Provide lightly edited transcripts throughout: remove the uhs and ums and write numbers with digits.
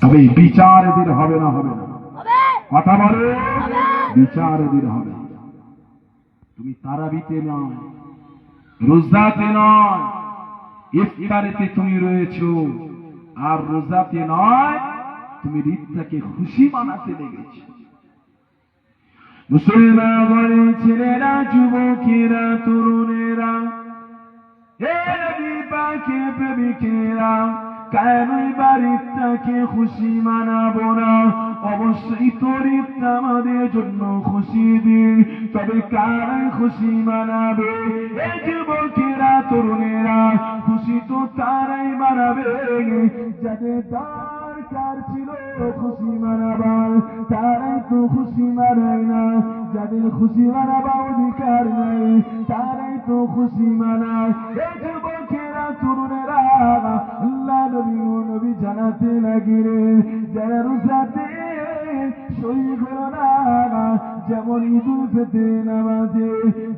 তবে বিচার এদের হবে না, হবে না, কথা বলে বিচার এদের হবে। তুমি তারাবিতে নয়, রোজাতে নয়, ইফতারেতে তুমি রয়েছো, আর রোজাতে নয় তুমি ঈদটাকে খুশি মানাতে লেগেছো। মুসলমান ঘরের ছেলেরা, যুবকেরা, তরুণেরা, হে নবী পাকের প্রেমিকেরা, কেন এবার ঈদটাকে খুশি মানাবো না? অবশ্যই তোর ঈদটা আমাদের জন্য খুশি দিন, তবে কারাই খুশি মানাবে? এই যুবকেরা, তরুণেরা, খুশি তো তারাই মানাবে যাদের দরকার ছিল খুশি মানাবার, তারাই তো খুশি মানায় না। যাদের খুশি মানাবার অধিকার নাই, তারাই তো খুশি মানায়। এই যুবকেরা, তরুণেরা, আল্লাহ নবী জানাতে লাগিলেন, যারা রোজাতে শরীক হলো না, যেমন ঈদুল ফিতর নামাজে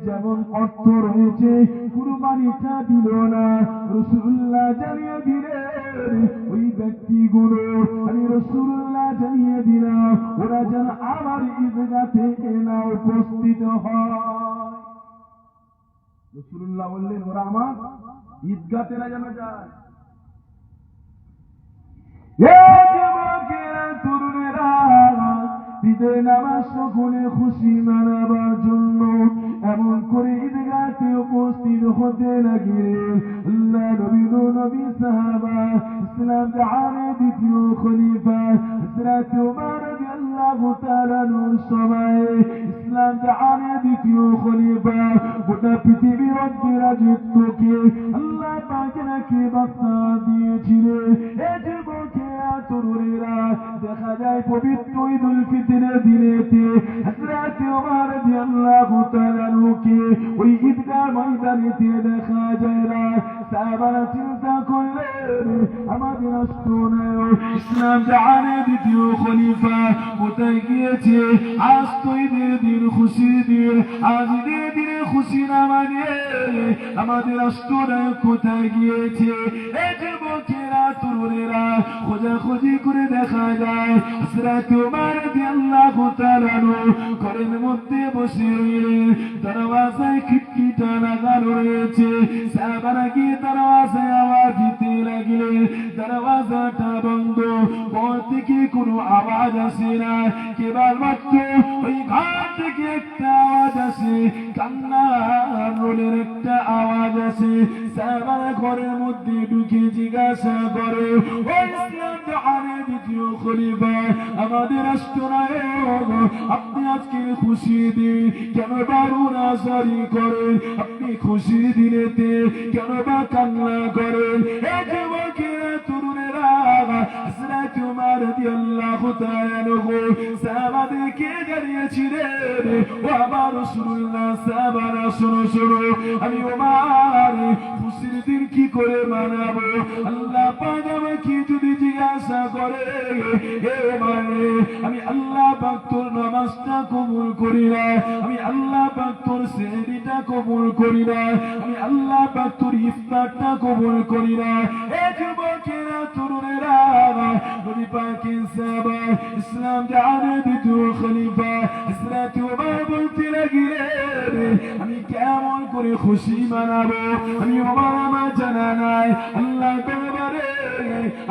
যেমন অর্থ রয়েছে, কুরবানিটা দিল না, রাসূলুল্লাহ জানিয়ে দিলেন ওই ব্যক্তিগুলো, আমি রাসূলুল্লাহ জানিয়ে দিলাম, ওরা যেন আমার ঈদগাতে না উপস্থিত হয়। রাসূলুল্লাহ বললেন ওরা আমার ঈদগাতে না যেন যায়। তরুণেরা, ঈদের নামাজ সকলে খুশি মানাবার জন্য এমন করে ঈদগাতে উপস্থিত হতে লাগিলেন। আল্লাহ নবী সাহাবা, ইসলাম জাহানের দ্বিতীয় খলিফা হযরত ওমর রাদিয়াল্লাহু তাআলা আনহুর সময়ে, ইসলাম জাহানের দ্বিতীয় খলিফা, গোটা পৃথিবীর মধ্যে রাজত্বকে আল্লাহ পাক নাকি বাদশা দিয়েছিলেন। এই যুবকেরা, তরুণেরা, দেখা যায় পবিত্র ঈদুল ফিতরের দিনেতে হযরত ওমর রাদিয়াল্লাহু তাআলা আনহুকে ওই ঈদগাহ ময়দানেতে দেখা যায় না। সাহাবারা চিন্তা করলেন, আমাদের রাষ্ট্রনায়ক ইসলাম জাহানের দ্বিতীয় খলিফা কোথায় গিয়েছে? আজ তো ঈদের দিন, খুশির দিন, আজ ঈদের দিনে খুশি না মানিয়ে আমাদের রাষ্ট্রনায়ক কোথায় গিয়েছে? এই যুবকেরা, তরুণেরা, খোঁজাখুঁজি করে দেখা যায় হযরত ওমর রাদিয়াল্লাহু তাআলা আনহু ঘরের মধ্যে বসে রইলেন, দরওয়াজায় খিটখিটা লাগানো রয়েছে। সাহাবারা গিয়ে দরওয়াজায় আওয়াজ দিতে লাগলেন, দরওয়াজাটা বন্ধ, ঘর থেকে কোনো আওয়াজ আসে না, কেবলমাত্র ওই ঘর থেকে একটা আওয়াজ আসে, কান্নার রোলের একটা আওয়াজ আসে। সাহাবারা ঘরের মধ্যে ঢুকে জিজ্ঞাসা করে, ও ইসলাম জাহানের দ্বিতীয় খলিফা, আমাদের রাষ্ট্রনায়ক, আপনি আজকে খুশি দিন কেন বারুরা জারি করেন? আপনি খুশি দিনেতে কেন বা কান্না করেন? এই যুবকেরা, তরুণেরা, হযরত ওমর রাদিয়াল্লাহু তাআলা আনহু সাহাবাদেরকে জানিয়েছিলেন, ও আমার রাসূলুল্লাহ, সাহাবারা শোনো শোনো, আমি ওমর খুশির দিন কি করে মানাবো? আল্লাহ পাক আমাকে যদি জিজ্ঞাসা করে, হে ওমর, আমি আল্লাহ পাক তোর নামাজটা কবুল করি না, আমি আল্লাহ পাক তোর সেহরিটা কবুল করি না, আমি আল্লাহ পাক তোর ইফতারটা কবুল করি না। এই যুবকেরা, তরুণেরা, নবী পাকের সাহাবা, ইসলাম জাহানের দ্বিতীয় খলিফা হযরত ওমর বলতে লাগিলেন, আমি কেমন করে খুশি মানাবো? আমি ওমর, আমার জানা নাই, আল্লাহ দরবারে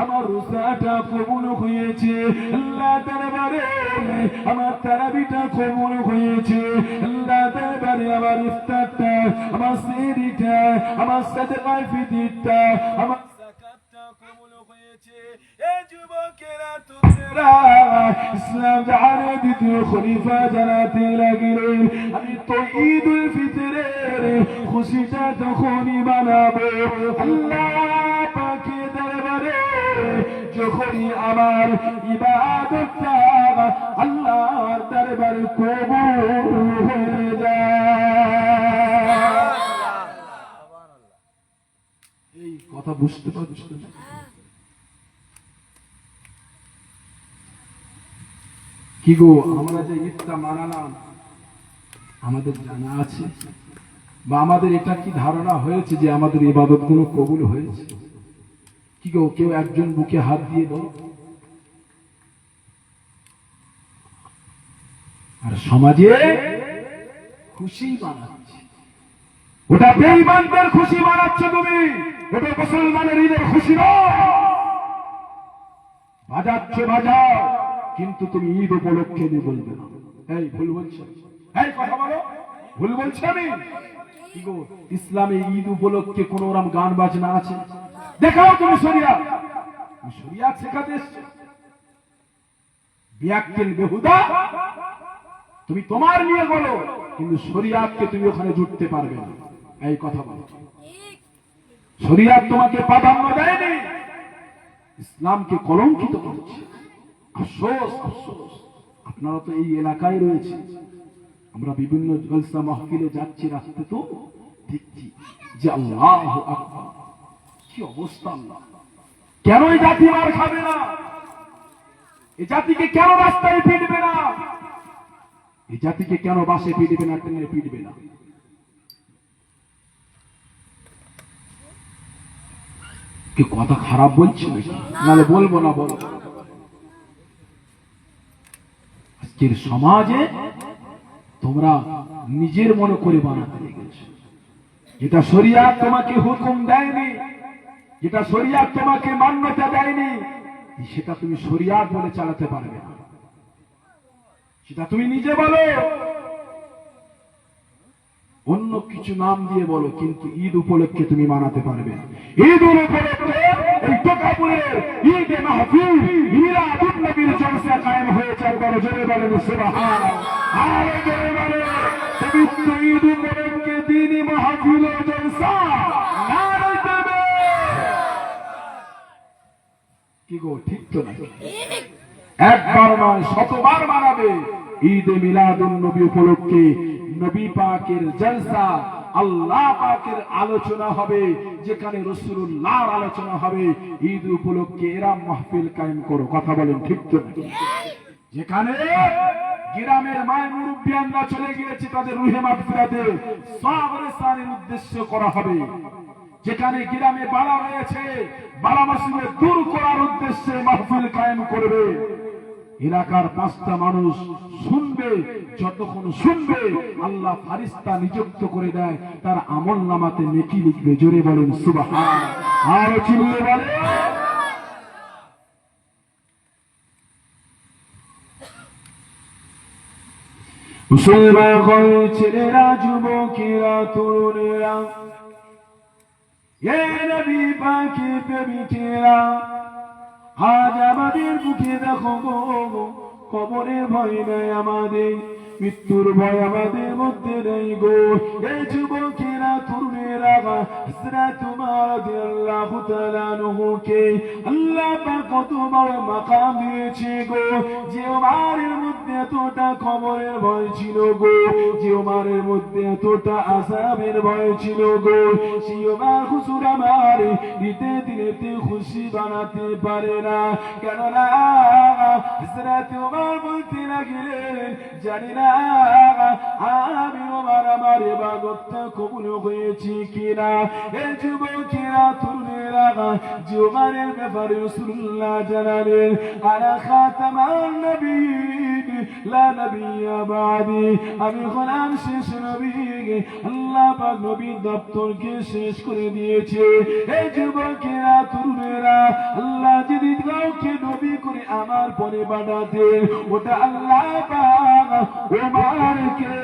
আমার রোজাটা কবুল হয়েছে, আল্লাহ দরবারে আমার তারাবিটা কবুল হয়েছে, আল্লাহ দরবারে আমার ইফতারটা, আমার সেহরিটা, আমার সাদকা ফিতরটা, আমার যাকাতটা কবুল হয়েছে। এই যুবকেরা, তরুণেরা, ইসলাম জাহানের দ্বিতীয় খলিফা জানাতে লাগিলেন, আমি তো ঈদুল ফিতরের খুশিটা তখনই মানাবো আল্লাহ পাকের দরবারে যখনই আমার ইবাদতটা আল্লাহর দরবারে কবুল হয়ে যায়। এই কথা বুঝতে পারছেন? কি গো, আমরা যে ঈদটা মানালাম আমাদের জানা আছে বা আমাদের এটা কি ধারণা হয়েছে যে আমাদের ইবাদতগুলো কবুল হয়েছে? কি গো, কেউ একজন বুকে হাত দিয়ে দাও, আর সমাজে খুশি বানাচ্ছে। ওটা বেঈমানদের খুশি বানাচ্ছ তুমি, ওটা মুসলমানের ঈদের খুশি নয়। বাজাচ্ছ বাজাও, কিন্তু তুমি ঈদ উপলক্ষে দিয়ে বলবে না। এই ভুল বলছো, এই কথা বলো, ভুল বলছি আমি? কি গো, ইসলামে ঈদ উপলক্ষে কোন ওরকম গান বাজনা আছে? দেখাও তুমি শরিয়াত। শরিয়াত শেখাতে এসছো, বিয়াক্কেল বেহুদা তুমি তোমার নিয়ে বলো, কিন্তু শরিয়াতকে তুমি ওখানে জুটতে পারবে না। এই কথা বলো, শরিয়াত তোমাকে প্রাধান্য দেয়নি, ইসলামকে কলঙ্কিত করছে। আফসোস, আফসোস, আপনারা তো এই এলাকায় রয়েছে, আমরা বিভিন্ন জলসা মাহফিলে যাচ্ছি, রাস্তা তো দেখছি যে আল্লাহু আকবার, কি অবস্থা! আল্লাহ কেন এই জাতি মার খাবে না? এই জাতিকে কেন রাস্তায় পিটবে না? এই জাতিকে কেন বাসে পিটবে না, ট্রেনে পিটবে না? কি কথা খারাপ বলছি নাকি? নাহলে বলবো না, বলো। আজকের সমাজে তোমরা নিজের মনে করে বানাতে লেগেছো। যেটা শরিয়াত তোমাকে হুকুম দেয়নি, যেটা শরিয়াত তোমাকে মান্যতা দেয়নি, সেটা তুমি শরিয়াত বলে চালাতে পারবে না। সেটা তুমি নিজে বলো, অন্য কিছু নাম দিয়ে বলো, কিন্তু ঈদ উপলক্ষে তুমি মানাতে পারবে না। ঈদ উপলক্ষে এই টোকাপুরের ঈদে মাহফিল মিলাদুন নবীর জলসা কায়েম হয়েছে। একবার জোরে বলেন সুবহানাল্লাহ। আর জোরে বলেন পবিত্র ঈদ উপলক্ষে দ্বীনি মাহফিল ও জলসা নারে তাকবীর। কি গো, ঠিক তো নাকি? একবার নয়, শতবার মানাবে। ঈদে মিলাদুন নবী উপলক্ষে নবী পাকের জলসা, আল্লাহ পাকের আলোচনা হবে, যেখানে রাসূলুল্লাহর আলোচনা হবে। ঈদ উপলক্ষে এরা মাহফিল কায়েম করো। কথা বলেন, ঠিক তো নাকি? যেখানে গ্রামের মায়ের মুরব্বিয়ানরা চলে গিয়েছে, তাদের রুহে মাগফিরাতে সবরে সারির উদ্দেশ্য করা হবে। যেখানে গ্রামে বালা রয়েছে, বালা মাসুরে দূর করার উদ্দেশ্যে মাহফিল কায়েম করবে। এলাকার 5টা মানুষ শুনবে, যতক্ষণ শুনবে আল্লাহ ফারিস্তা নিযুক্ত করে দেয়, তার আমল নামাতে নেকি লিখবে। জোরে বলেন সুবহানাল্লাহ। আর চিল্লে বলে মুসলমান ছেলেরা, যুবকেরা, তরুণেরা, এ নবী পাকের প্রেমিকেরা, আজ আমাদের মুখে দেখো গো, কবরের ভয় নাই আমাদের, মৃত্যুর ভয় আমাদের মধ্যে নেই গো। এই যুবকেরা, তরুণেরা, হযরত উমর রাদিয়াল্লাহু তাআলা আনহুকে আল্লাহ পাক কত বড় মাকাম দিয়েছে গো, যে উমরের মধ্যে এতটা কবরের ভয় ছিল গো, যে উমরের মধ্যে এতটা আযাবের ভয় ছিল গো, সেই উমর হুজুর আমার দিতে দিতে খুশি বানাতে পারে না। কেননা হযরত উমর বলতে লাগলেন, জানি না আমি উমর আমার ইবাদতটা কবুল হয়েছে কিনা। এই যুবকেরা, তরুণেরা, যে উমরের ব্যাপারে রাসূলুল্লাহ জানালেন, আলা খাতামান নবিয়্যিন লা নাবিয়্যা বাদি, আমি হলাম শেষ নবী, আল্লাহ পাক নবীর দপ্তরকে শেষ করে দিয়েছে। এই যুবকেরা, তরুণেরা, আল্লাহ যদি কাউকে নবী করে আমার পরে বানাতেন, ওটা আল্লাহ পাক উমরকে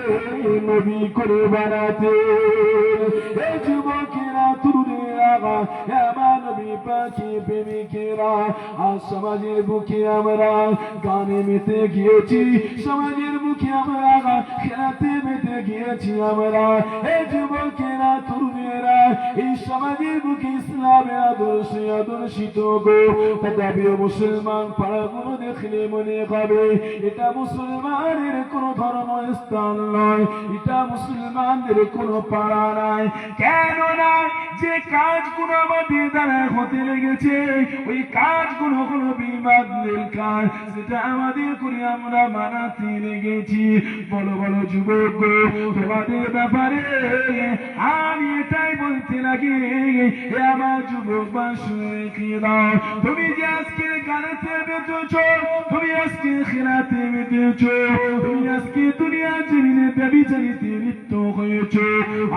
নবী করে বানাতেন। এই যুবকেরা, তরুণেরা, আমার নবী পাকের প্রেমিকেরা, আজ সমাজের বুকে আমরা গানে মেতে গিয়েছি, সমাজের বুকে আমরা খেলাতে মেতে গিয়েছি আমরা। এই যুবকেরা, তরুণেরা, এই সমাজের বুকে ইসলামের আদর্শে আদর্শিত গো, তথাপিও মুসলমান পাড়াগুলো দেখলে মনে হবে এটা মুসলমানের কোন ধর্মস্থান নয়, এটা মুসলমানদের কোন পাড়া নাই। কেননা যে কাজগুলো আমাদের দ্বারা হতে লেগেছে, ওই কাজগুলো কোনো বিবাদ বাতিলের কাজ, সেটা আমাদের করে আমরা মানাতে লেগেছি। বলো বলো যুবক, তোমাদের ব্যাপারে আমি এটাই বলতে লাগি, আমার যুবক বা শুনে রেখে দাও, তুমি যে আজকে গানেতে বেঁচেছ, তুমি আজকে খেলাতে বেঁচেছ, তুমি আজকে দুনিয়া জমিনে ব্যভিচারিতে লিপ্ত হয়েছ।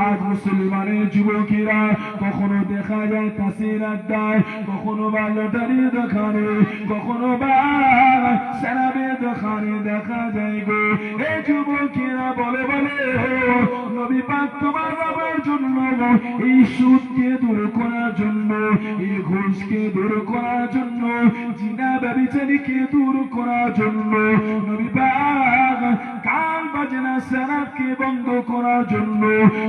আজ মুসলমানের যুবকেরা কখনো দেখা যায় তাসের আড্ডায়, কখনো বা লটারি দোকানে, কখনো বা শরাবের দোকানে দেখা যায় গো। এই যুবকেরা বলে বলে নবী পাক তোমার বাবার জন্য, এই সুদকে দূর করার জন্য, এই ঘুষকে দূর করার জন্য, জিনা ব্যভিচারীকে দূর করার জন্য, নবী পাক গান বাজনা শরাবকে বন্ধ করার জন্য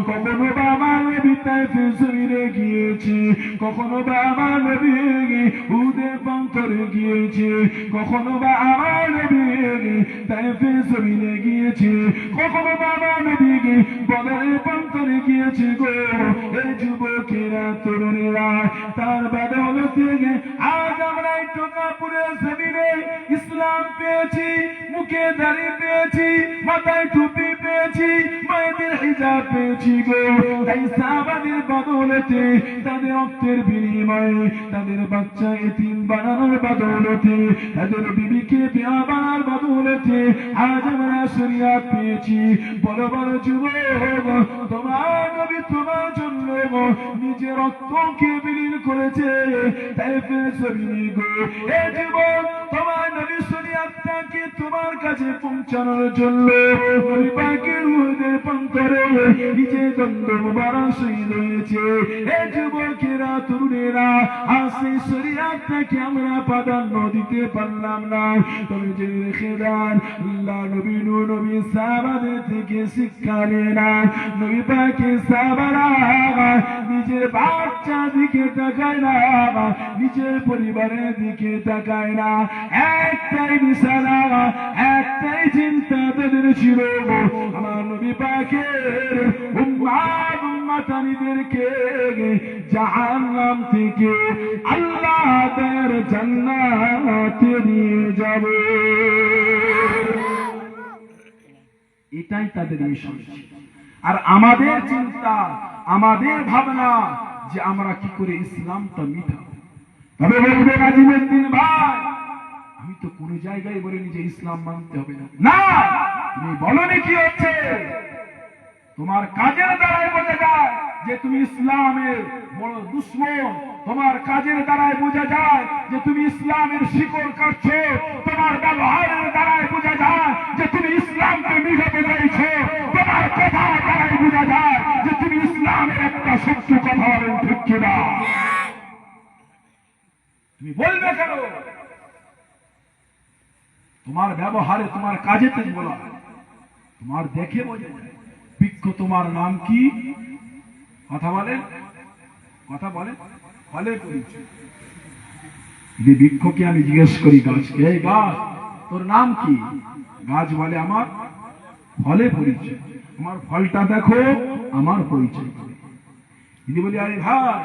কখনো বা আমার নবী তায়েফে জমিনে গিয়েছে, কখনো বা আমার নবী উহুদে প্রান্তরে গিয়েছে, কখনো বা আমার নবী তায়েফে জমিনে গিয়েছে, কখনো বা আমার নবী বদরের প্রান্তরে গিয়েছে গো। এই যুবকেরা তরুণেরা তার বদৌলতে আজ আমরা এই টোকাপুরের জমিনে ইসলাম পেয়েছি, মুখে দাড়ি পেয়েছি, মাথায় টুপি পেয়েছি, মায়েদের হিজাব পেয়েছি গো। তাই সাহাবাদের বদৌলতে, তাদের রক্তের বিনিময়ে, তাদের বাচ্চা এতিম বানানোর বদৌলতে, তাদের বিবিকে বিয়া বানার বদৌলতে আজ আমরা শরিয়াত পেয়েছি। বড় বড় যুবক, তোমার নবী তোমার জন্য নিজের রক্তকে বিলীন করেছে তায়েফে জমিনে গো। এই যুবক, তোমার নবী শরিয়াতটাকে তোমার কাছে পৌঁছানোর জন্য নবী পাকের উহুদের প্রান্তরে নিজে গন্ধ মুবারক শহীদ হয়েছে। এই যুবকেরা তরুণেরা আজ সেই শরিয়াতটাকে আমরা প্রাধান্য দিতে পারলাম না। তবে জেনে রেখে দেন, আল্লাহ নবী নবী সাহাবাদের থেকে শিক্ষা নেন। নবী পাকের সাহাবারা নিজের বাচ্চা দিকে তাকায় না, নিজের পরিবারের দিকে তাকায় না, একটাই নিশানা, একটাই চিন্তা তাদের ছিল, আমার নবী পাকের উম্মাত উম্মাতানিদেরকে জাহান্নাম থেকে আল্লাহ তার জান্নাতে নিয়ে যাবে। এটাই তাদের মিশন। আর আমাদের চিন্তা, আমাদের ভাবনা যে আমরা কি করে ইসলামটা মিটাবো। তবে বলবেন আজিমুদ্দিন ভাই, আমি তো কোন জায়গায় বলিনি যে ইসলাম মানতে হবে না। না, তুমি বলনি কি হচ্ছে, তোমার কাজের দ্বারাই বোঝা যায় যে তুমি ইসলামের বড় দুশ্মন, তোমার কাজের দ্বারাই বোঝা যায় যে তুমি ইসলামের শিকড় কাটছো, তোমার ব্যবহারের দ্বারাই বোঝা যায় যে তুমি ইসলামকে মিটাতে চাইছো, তোমার কথার দ্বারাই বোঝা যায় যে তুমি ইসলামের একটা সত্য কথা বলেন, ঠিক কিনা? তুমি বলবে কেন? তোমার ব্যবহারে, তোমার কাজে তুমি বলা, তোমার দেখে বোঝা যায়। বৃক্ষ তোমার নাম কি? কথা বলেন, কথা বলেন, ফলে পরিচয়। যদি বৃক্ষকে আমি জিজ্ঞেস করি গাছকে, এই গাছ তোর নাম কি? গাছ বলে আমার ফলে পরিচয়, আমার ফলটা দেখো, আমার পরিচয়। যদি বলি আরে ভাই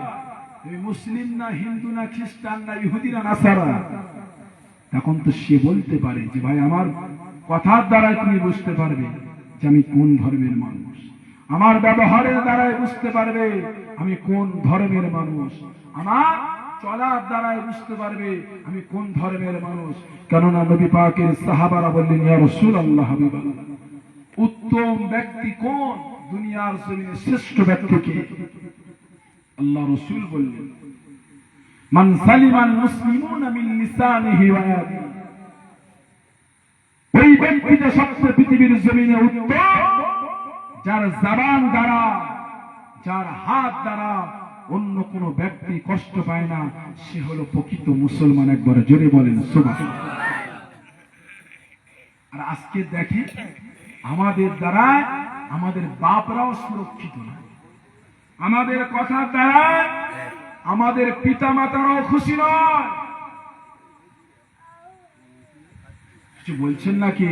তুমি মুসলিম না, হিন্দু না, খ্রিস্টান না, ইহুদি না, নাসারা, তখন তো সে বলতে পারে যে ভাই আমার কথার দ্বারাই তুমি বুঝতে পারবে যে আমি কোন ধর্মের মানুষ, আমার ব্যবহারের দ্বারাই বুঝতে পারবে আমি কোন ধর্মের মানুষ, আমার চলার দ্বারাই বুঝতে পারবে আমি কোন ধর্মের মানুষ। কেননা নবী পাকের সাহাবারা বললেন, ইয়া রাসূলুল্লাহ, হাবিবাল্লাহ, উত্তম ব্যক্তি কোন, দুনিয়ার জমিনে শ্রেষ্ঠ ব্যক্তি কে? আল্লাহ রাসূল বললেন, মান সালিমাল মুসলিমুনা মিন লিসানিহি ওয়া ইয়াদিহি, ওই ব্যক্তিটা সবচেয়ে পৃথিবীর জমিনে উত্তম যার জবান দ্বারা, যার হাত দ্বারা অন্য কোন ব্যক্তি কষ্ট পায় না, সে হলো প্রকৃত মুসলমান। একবার জোরে বলেন সুবহানাল্লাহ। আর আজকে দেখি আমাদের দ্বারা আমাদের বাপরাও সুরক্ষিত না, আমাদের কথার দ্বারা আমাদের পিতা মাতারাও খুশি নয়। কিছু বলছেন নাকি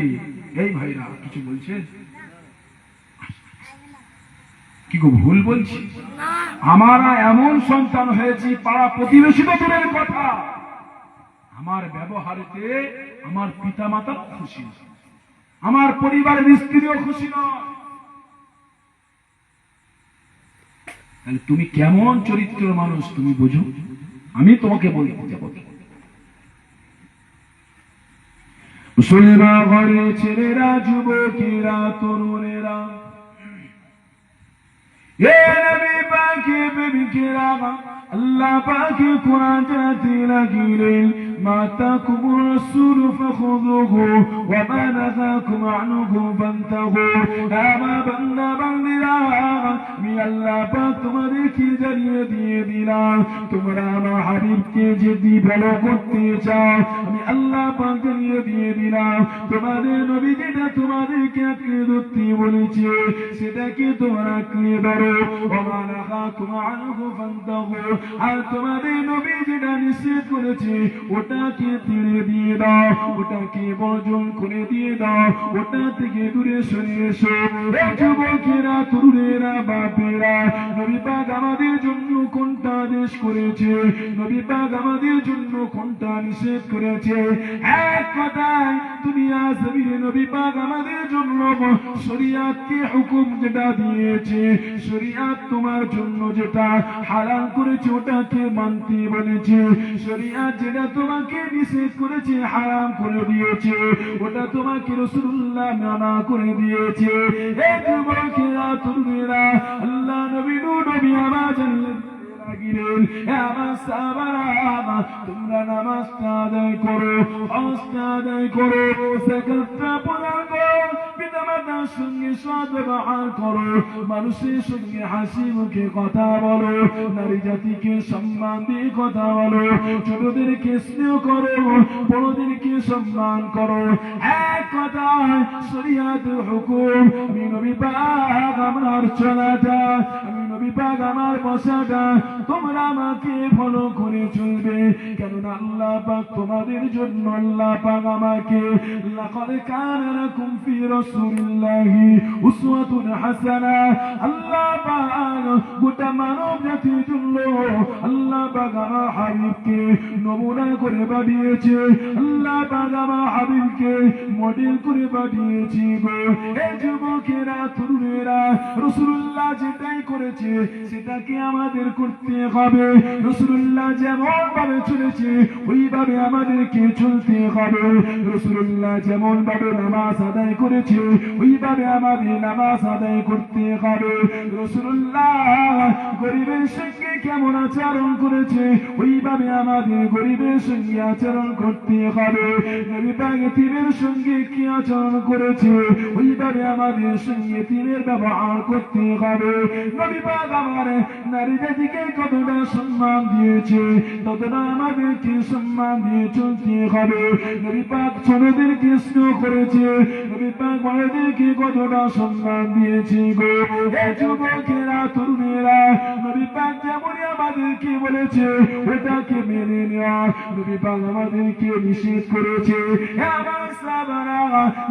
এই ভাইরা? কিছু বলছেন কি গো? ভুল বলছি? আমরা এমন সন্তান হয়েছি, পাড়া প্রতিবেশী তো দূরের কথা, আমার ব্যবহারেতে আমার পিতামাতাও খুশি নয়, আমার পরিবারের স্ত্রীও খুশি নয়। তাহলে তুমি কেমন চরিত্রের মানুষ তুমি বুঝো, আমি তোমাকে বলতে যাব। মুসলমান ঘরের ছেলেরা, যুবকেরা, তরুণেরা, এ নবী পাকে প্রেমিকেরা, আল্লাহ পাকে কোরআন জানাতে লাগিলেন, মা তাকুমুর রাসূল ফাখুযুহু ওয়া মা নাহাকুম আনহু ফান্তাহু। আমার বান্দা বান্দীরা, আমি আল্লাহ পাক তোমাদেরকে জানিয়ে দিয়ে দিলাম, তোমরা আমার হাবিবকে যদি ভালো করতে চাও, আমি আল্লাহ পাক জানিয়ে দিয়ে দিলাম, তোমাদের নবী যেটা তোমাদেরকে আঁকড়ে ধরতে বলেছে সেটাকে তোমরা আঁকড়ে ধরো। ওয়া মা নাহাকুম আনহু ফান্তাহু, আর তোমাদের নবী যেটা নিষেধ করেছে ওটাকে ছেড়ে দিয়ে দাও, ওটাকে বর্জন করে দিয়ে দাও, ওটা থেকে দূরে সরে এসো। যুবকেরা, তরুণেরা, বাপেরা, নবী পাক আমাদের জন্য কোনটা আদেশ করেছে, নবী পাক আমাদের জন্য কোনটা নিষেধ করেছে, এক কথায় দুনিয়া জমিনে নবী পাক আমাদের জন্য শরীয়তকে হুকুম যেটা দিয়েছে, শরীয়ত তোমার জন্য যেটা হালাল করেছে ওটাকে মানতে বলেছে, শরীয়ত যেটা তোমাকে নিষেধ করেছে, হারাম করে দিয়েছে, ওটা তোমাকে রাসূলুল্লাহ মানা করে দিয়েছে। এ যুবকেরা, তরুণেরা, আল্লাহ নবী নবী আমার জানিয়ে লাগিলেন, আমার সাহাবারা, তোমরা নামাজটা আদায় করো, হজটা আদায় করো, যাকাতটা প্রদান করো, পিতামাতার সঙ্গে সদ্ব্যবহার করো, মানুষের সঙ্গে হাসি মুখে কথা বলো, নারী জাতিকে সম্মান দিয়ে কথা বলো, ছোটদেরকে স্নেহ করো, বড়দেরকে সম্মান করো। এক কথায় শরীয়তের হুকুম, আমি নবী পাক আমার চলাটা, আমি নবী পাক আমার বসাটা তোমরা আমাকে ফলো করে চলবে, কেননা আল্লাহ পাক তোমাদের জন্য, আল্লাহ পাক আমাকে লাকাদ কানা লাকুম ফি রাসূলিল্লাহি উসওয়াতুন হাসানাহ, আল্লাহ পাক গোটা মানব জাতির জন্য আল্লাহ পাক আমার হাবিবকে নমুনা করে বানিয়েছে, আল্লাহ পাক আমার হাবিবকে মডেল করে বানিয়েছে গো। এই যুবকেরা, তরুণেরা, রাসূলুল্লাহ যেটাই করেছে সেটাকে আমাদের করতে হবে, রাসূলুল্লাহ যেমন ভাবে চলেছে ওইভাবে আমাদেরকে চলতে হবে, রাসূলুল্লাহ যেমন ভাবে নামাজ আদায় করেছে ওইভাবে আমাদের নামাজ আদায় করতে হবে, রাসূলুল্লাহ গরিবের সঙ্গে কেমন আচরণ করেছে ওইভাবে আমাদের গরিবের সঙ্গে আচরণ করতে হবে, নবী পাক এতিমের সঙ্গে কি আচরণ করেছে ওইভাবে আমাদের সঙ্গে এতিমের ব্যবহার করতে হবে, নবী পাক আমার নারী জাতিকে কতটা সম্মান দিয়েছে ততটা আমাদেরকে সম্মান দিয়ে চলতে হবে, নবী পাক ছোটদেরকে স্নেহ করেছে, নবী পাক বড়দেরকে কতটা সম্মান দিয়েছে গো। এই যুবকেরা, তরুণেরা, নবী পাক যেমনই আমাদেরকে বলেছে ওটাকে মেনে নেওয়া, নবী পাক আমাদেরকে নিষেধ করেছে, আমার সাহাবারা,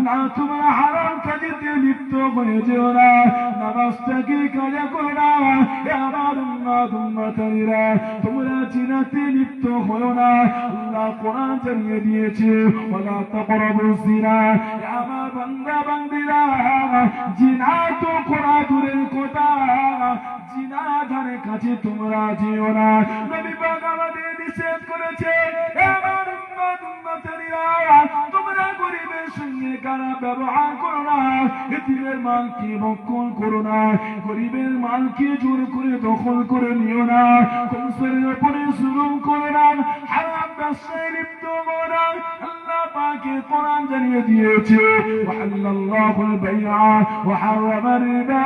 না তোমরা হারাম কাজেতে লিপ্ত হয়ে যেও না, নামাজটাকে কাজা করো না, আমার উম্মতেরা তোমরা জিনাতে লিপ্ত হও না, আল্লাহ কোরআন জানিয়ে দিয়েছে, ওয়ালা তাকরাবুজ জিনা, আমার বান্দা বান্দীরা, জিনা তো করা দূরের কথা, জিনা ধারে কাছে তোমরা যেও না, নবী পাক আমাদের নিষেধ করেছে, আমার উম্মতেরা তোমরা গরিবের সঙ্গে খারাপ ব্যবহার করো না, এতিমের মালকে ভক্ষণ করো না, গরিবের মালকে জোর করে দখল করে নিও না, কমসের উপরে জুলুম করো না, হারাম ব্যবসায় লিপ্ত হও না, আল্লাহ পাকে কোরআন জানিয়ে দিয়েছে, ওয়াহাল্লাল্লাহুল বাইআ ওয়া হারামার রিবা,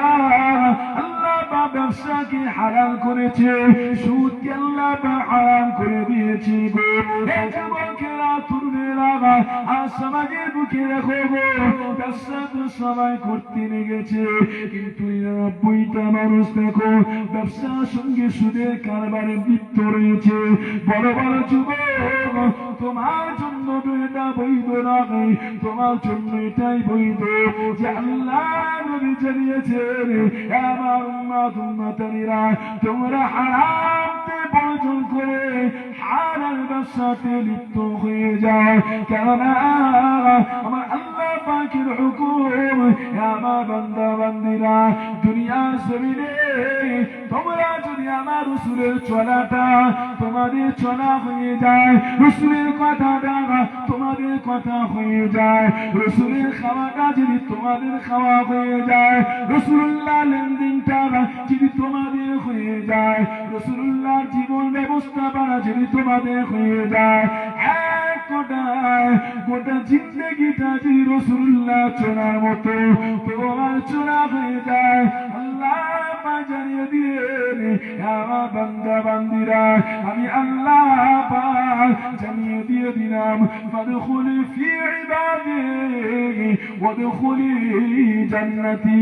আল্লাহ পাক ব্যবসাকে হালাল করেছে, সুদকে আল্লাহ পাক হারাম করে দিয়েছে গো। এই যুবকেরা, তরুণেরা, আর সমাজের বুকে রাখো গো, ব্যবসা তো সবাই করতে লেগেছে, কিন্তু ৯৯টা মানুষ দেখো ব্যবসার সঙ্গে সুদের কারবারে লিপ্ত রয়েছে। বড় বড় যুবক, তোমার জন্য এটা বৈধ নয়, তোমার জন্য এটাই বৈধ যে আল্লাহ নবী জানিয়েছেন, আমার উম্মতেরা তোমরা হারাম উপার্জন করে হালাল ব্যবসাতে লিপ্ত হয়ে যায়। কেননা আমার আল্লাহ পাকের হুকুম, আমার বান্দা বান্দিরা দুনিয়ার জমিনে তোমরা যদি আমার রাসূলের চলাটা তোমাদের চলা হয়ে যায়, রাসূলের কথাটা তোমাদের কথা হয়ে যায়, রাসূলের খাওয়াটা যদি তোমাদের খাওয়া হয়ে যায়, রাসূলুল্লাহ লেনদেনটা যদি তোমাদের হয়ে যায়, রাসূলুল্লাহর জীবন ব্যবস্থাপনা যদি তোমাদের হয়ে যায়, এক কথায় গোটা জিন্দেগিটা যদি রাসূলুল্লাহ চলার মতো তোমার চলা হয়ে যায়, আল্লাহ পাক জানিয়ে দিয়েন আমার বান্দা বান্দিরা আমি আল্লাহ পাক জানিয়ে দিয়ে দিলাম ফাদখুলি ফি ইবাদি ওয়াদখুলি জান্নাতি।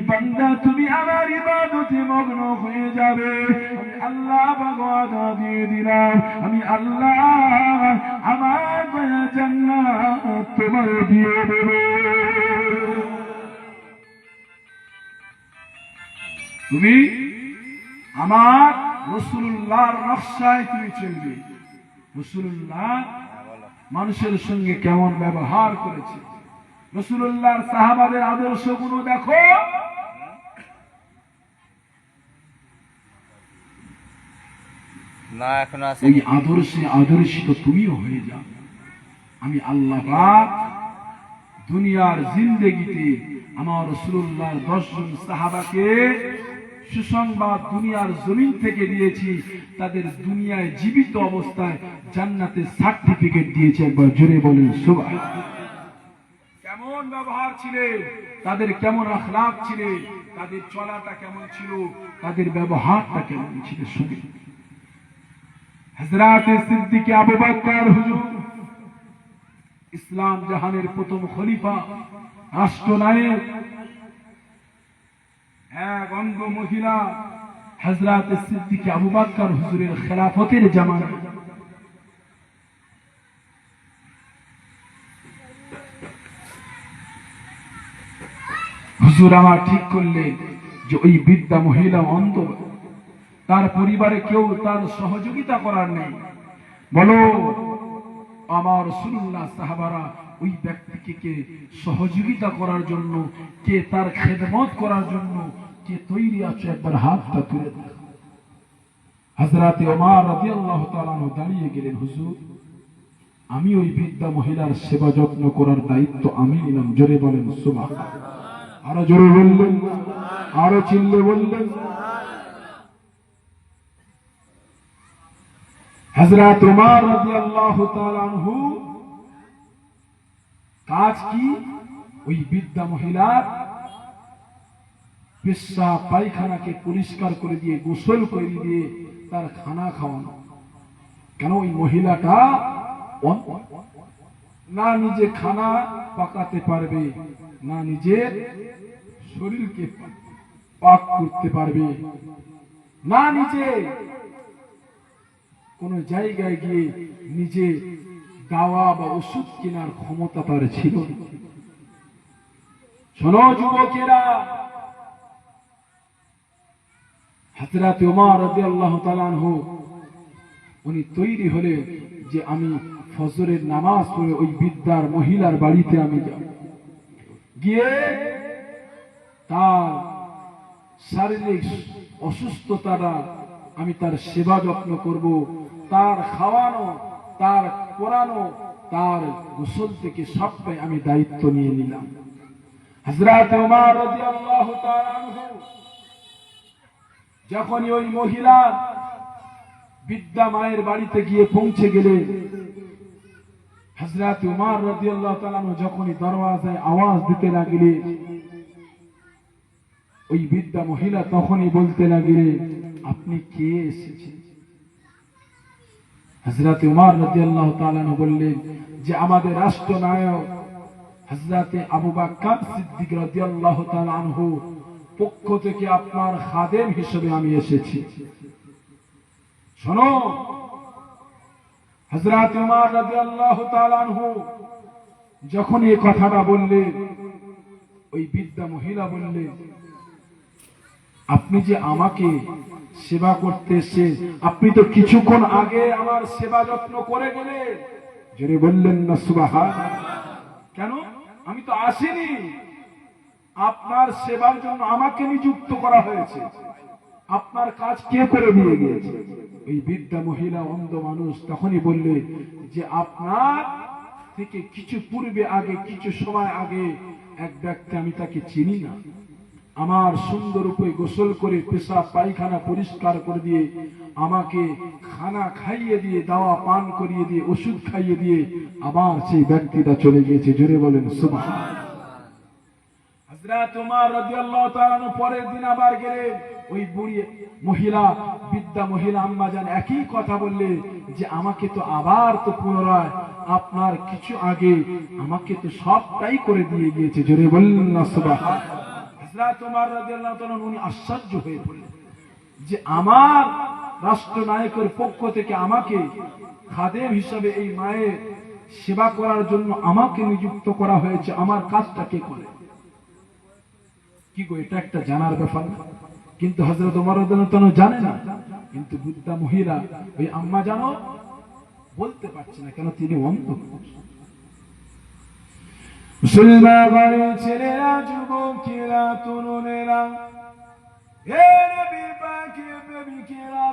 বান্দা তুমি আমার ইবাদতে মগ্ন হয়ে যাবে, আমি আল্লাহ পাক ওয়াদা দিয়ে দিলাম আমি আল্লাহ আমার জান্নাত তোমার দিয়ে দেব। তুমি আমার রাসূলুল্লাহর নকশায় তুমি চলবে। রাসূলুল্লাহ মানুষের সঙ্গে কেমন ব্যবহার করেছে, রাসূলুল্লাহর সাহাবাদের আদর্শগুলো দেখো। না এখন আছে ওই আদর্শে আদর্শিত তুমিও হয়ে যাও। আমি আল্লাহ পাক দুনিয়ার জিন্দেগিতে আমার রাসূলুল্লাহর 10 জন সাহাবাকে সুসংবাদ দুনিয়ার জমিন থেকে দিয়েছি, তাদের দুনিয়ায় জীবিত অবস্থায় জান্নাতের সার্টিফিকেট দিয়েছে। একবার জোরে বলেন সুবহানাল্লাহ। কেমন ব্যবহার ছিলেন, তাদের কেমন আখলাক ছিল, তাদের চলাটা কেমন ছিল, তাদের ব্যবহারটা কেমন ছিল শুনুন। হযরত সিদ্দিক আবু বকর হুজুর ইসলাম জাহানের প্রথম খলিফা, রাষ্ট্রনায়ক, এক অঙ্গ মহিলা হযরত সিদ্দিক আবু বকর হুজুরের খেলাফতের জামানায় হুজুর আমার ঠিক করলেন যে ওই বৃদ্ধা মহিলা অন্ধ, তার পরিবারে কেউ তার সহযোগিতা করার নেই। বলো আমার রাসূলুল্লাহ সাহাবারা ওই ব্যক্তিকে সহযোগিতা করার জন্য, কে তার খেদমত করার জন্য কে তৈরি আছে? একবার হাতটা তুলে দেন। হযরত ওমর রাদিয়াল্লাহু তাআলা আনহু দাঁড়িয়ে গেলেন, হুজুর আমি ওই বৃদ্ধা মহিলার সেবা যত্ন করার দায়িত্ব আমি নিলাম। জোরে বলেন সুবহানাল্লাহ। আরো জোরে বললেন, আরো চিল্লে বললেন। হযরত ওমর রাদিয়াল্লাহু তাআলা আনহু কাজ কি? ওই বৃদ্ধা মহিলার পেশাব পায়খানাকে পরিষ্কার করে দিয়ে, গোসল করে দিয়ে তার খানা খাওয়ানো। কেন ওই মহিলাটা না নিজে খানা পাকাতে পারবে, না নিজের শরীরকে পাক করতে পারবে, না নিজে কোন জায়গায় গিয়ে নিজে দাওয়া বা ওষুধ কেনার ক্ষমতা তার ছিল। শোনো যুবকেরা, হযরত ওমর রাদিয়াল্লাহু তাআলা আনহু উনি তৈরি হলেন যে আমি ফজরের নামাজ পড়ে ওই বৃদ্ধার মহিলার বাড়িতে আমি যাব, গিয়ে তার শারীরিক অসুস্থতাটা আমি তার সেবা যত্ন করব, তার খাওয়ানো, তার পরানো, তার গোসল থেকে সবটাই আমি দায়িত্ব নিয়ে নিলাম। হযরত ওমর রাদিয়াল্লাহু তাআলা আনহু যখনই ওই মহিলা বৃদ্ধা মায়ের বাড়িতে গিয়ে পৌঁছে গেলেন, হযরত ওমর রাদিয়াল্লাহু তাআলা আনহু যখনই দরওয়াজায় আওয়াজ দিতে লাগলেন, ওই বৃদ্ধা মহিলা তখনই বলতে লাগলেন, আপনি কে এসেছেন? হযরত ওমর রাদিয়াল্লাহু তাআলা আনহু বললেন যে আমাদের রাষ্ট্রনায়ক হযরত আবু বকর সিদ্দিক রাদিয়াল্লাহু তাআলা আনহু পক্ষ থেকে আপনার খাদেম হিসেবে আমি এসেছি। শোনো, হযরত ওমর রাদিয়াল্লাহু তাআলা আনহু যখন এই কথাটা বললেন, ওই বৃদ্ধা মহিলা বললেন, আপনি যে আমাকে সেবা করতে এসেছেন, আপনি তো কিছুক্ষণ আগে আমার সেবা যত্ন করে গেলেন। জোরে বললেন না সুবহানাল্লাহ। কেন? আমি তো আসিনি, আপনার সেবার জন্য আমাকে নিযুক্ত করা হয়েছে। আপনার কাজ কে করে দিয়ে গিয়েছে? ওই বৃদ্ধা মহিলা অন্ধ মানুষ তখনই বললে যে আপনার থেকে কিছু পূর্বে আগে, কিছু সময় আগে এক ব্যক্তি, আমি তাকে চিনি না, আমার সুন্দর রূপে গোসল করে পেশাব পায়খানা পরিষ্কার করে দিয়ে আমাকে খানা খাইয়ে দিয়ে, দাওয়া পান করিয়ে দিয়ে, ওষুধ খাইয়ে দিয়ে আবার সেই ব্যক্তিটা চলে গিয়েছে। জোরে বলেন সুবহানাল্লাহ। হযরত ওমর রাদিয়াল্লাহু তাআলা পরের দিন আবার গেলেন, ওই বুড়ি মহিলা, বৃদ্ধা মহিলা আম্মা জান একই কথা বললে যে আমাকে তো আবার তো পুনরায় আপনার কিছু আগে আমাকে তো সবটাই করে দিয়ে গিয়েছে। জোরে বললেন না সুবহানাল্লাহ। হযরত ওমর রাদিয়াল্লাহু তাআলা উনি আশ্চর্য হয়ে পড়লেন যে আমার রাষ্ট্রনায়কের পক্ষ থেকে আমাকে খাদেম হিসাবে এই মায়ের সেবা করার জন্য আমাকে নিযুক্ত করা হয়েছে, আমার কাজটা কে করে? কি গো, এটা একটা জানার ব্যাপার না? কিন্তু হযরত ওমর রাদিয়াল্লাহু তাআলা জানে না, কিন্তু বৃদ্ধা মহিলা ওই আম্মা জানো বলতে পারছে না, কেন? তিনি অন্ধ। মুসলমান ঘরের ছেলেরা, যুবকেরা, তরুণেরা, হে নবী পাকের প্রেমিকেরা,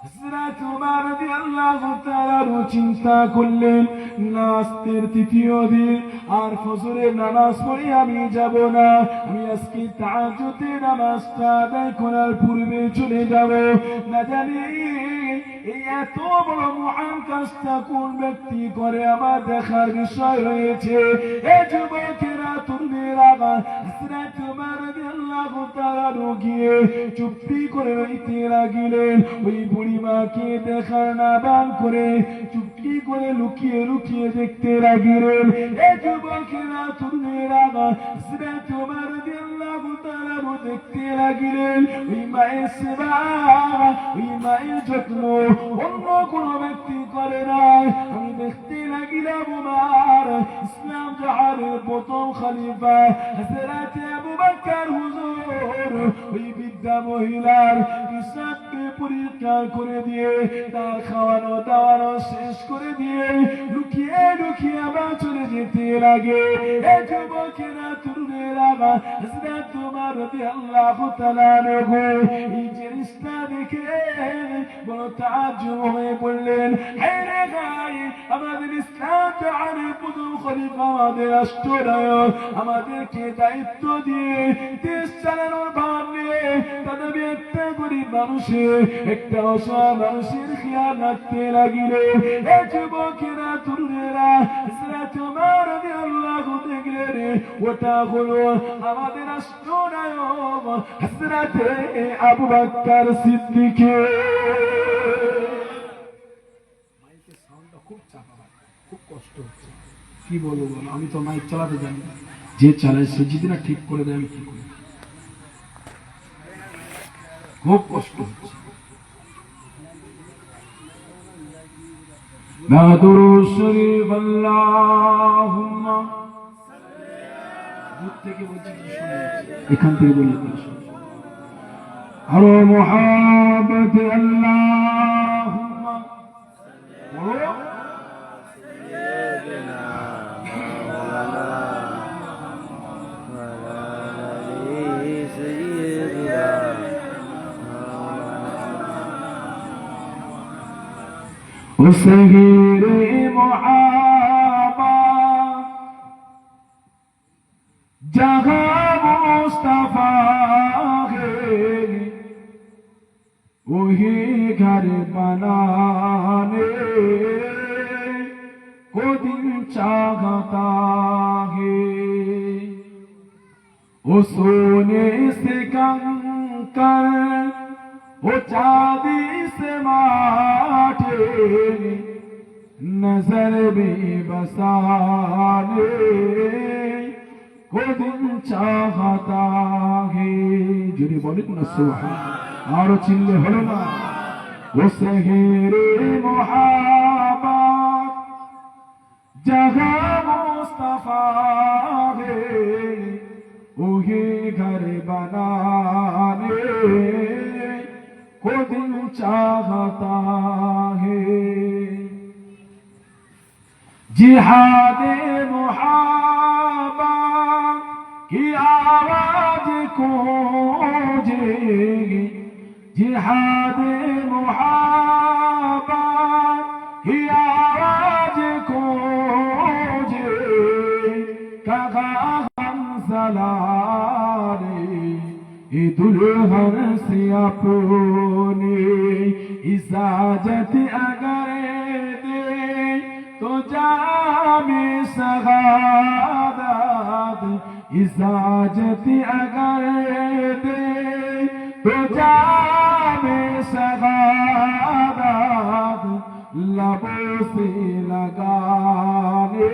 হযরত ওমর রাদিয়াল্লাহু তাআলা চিন্তা করলেন, নাস্তের তৃতীয় দিন আর ফজরের নামাজ পড়ে আমি যাব না, আমি আজকে তাহাজ্জুদের নামাজটা আদায় করার পূর্বে চলে যাব। না জানি এই এত বড় মহান কাজটা কোন ব্যক্তি করে, আমার দেখার বিষয় রয়েছে। এ যুবকেরা, তরুণেরা, হযরত ওমর রাদিয়াল্লাহু তাআলা গিয়ে চুপটি করে রইতে লাগিলেন। ওই বুড়িমাকে দেখার না বান করে চুপটি করে লুকিয়ে লুকিয়ে দেখতে লাগিলেন। এ যুবকেরা, তরুণেরা, হযরত ওমর রাদিয়াল্লাহু তাআলা দেখতে লাগিলেন ওই মায়ের সেবা, ওই মায়ের যত্ন অন্য কোন ব্যক্তি করে না। আমি দেখতে লাগিলাম ওমর, ইসলাম জাহানের প্রথম খলিফা হযরত আবু বকর হুজুর ওই বৃদ্ধা মহিলার হিসাবকে পরিষ্কার করে দিয়ে, তার খাওয়ানো দাওয়ানো শেষ করে দিয়ে লুকিয়ে লুকিয়ে আবার চলে যেতে লাগে। এ যুবকেরা, তরুণেরা, হযরত ওমর রাদিয়াল্লাহু তাআলা এই জিনিসটা দেখে বড় তাজ্জুব হয়ে পড়লেন। হে রে ভাই, আমাদের ইসলাম জাহানের প্রথম খলিফা, আমাদের রাষ্ট্রনায়ক আমাদেরকে দায়িত্ব দিয়ে দেশ চালানোর ভার নিয়ে তাদের একটা গরিব মানুষের, একটা অসহায় মানুষের খেয়াল রাখতে লাগিলে। এ যুবকেরা, তরুণেরা, হযরত ওমর রাদিয়াল্লাহু দেখলেন ওটা হলো আমাদের রাষ্ট্রনায়ক হযরত আবু বকর সিদ্দিক। মাইকের সাউন্ডটা খুব চাপা, খুব কষ্ট হচ্ছে। কি বলবো বলো, আমি তো মাইক চালাতে জানি না, যে চালায় সে যদি না ঠিক করে দেয় আমি কি করি, খুব কষ্ট হচ্ছে। দুরূদ শরীফ আল্লাহুম্মা, দূর থেকে বলছি কি শোনা যাচ্ছে, এখান থেকে বললে কি শোনা? আরো মুহাব্বত আল্লাহুম্মা বলো। उसगीरे मुहाबा जहाँ मुस्तफा है, वही घर बनाने को दिल चाहता है। वो सोने से कंकर, वो चांदी से माटे, नजर में बसाने को दिल चाहता है। जुड़ी बोली ना सुभान, और चिल्ले हलो ना। वो सहेरे मुहाबत जगह मुस्तफा है, वही घर बनाने को दिल चाहता है। जिहादे मुहाबा की आवाज गूंजेगी, जिहादे मुहाबा की आवाज गूंजे, कहा हम सलारे दुल्हन से अपने इजाजत अगर दे तो जामे सगादत, इजाजत अगर दे तो जामे सगादत, लबों से लगाने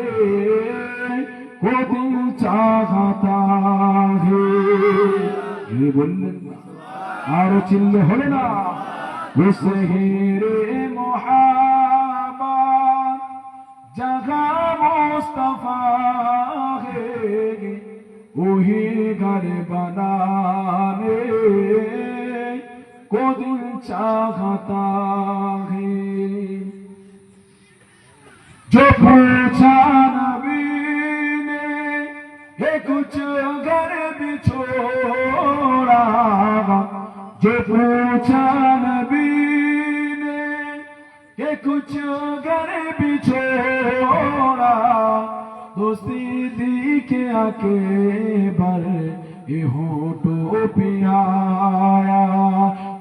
को दिल चाहता है। ये बोलने और चिल्ले होले ना उस हीरे मोहब्बत जगह मुस्तफा है, वही घर बनाने को दिल चाहता है। जो पूछा नबी ने ये कुछ घर भी छोड़ा, जो पूछा नबी ने ये कुछ घर भी छोड़ा, दोस्ती दी के आके बर ये होठों पे आया,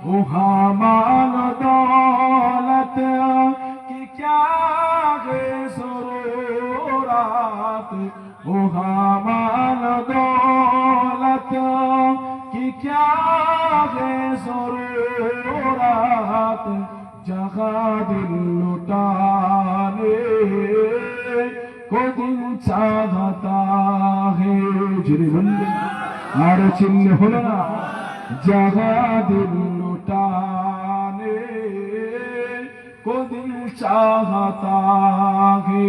वो हमाल दौलत की क्या है सरूरात, वो हमाल दौलत की क्या है सरूरात, जगह दिल लुटाने को दिल चाहता है। जिरे बंदे और चिल्ले होना जगह दिल लुटाने को दिल चाहता है।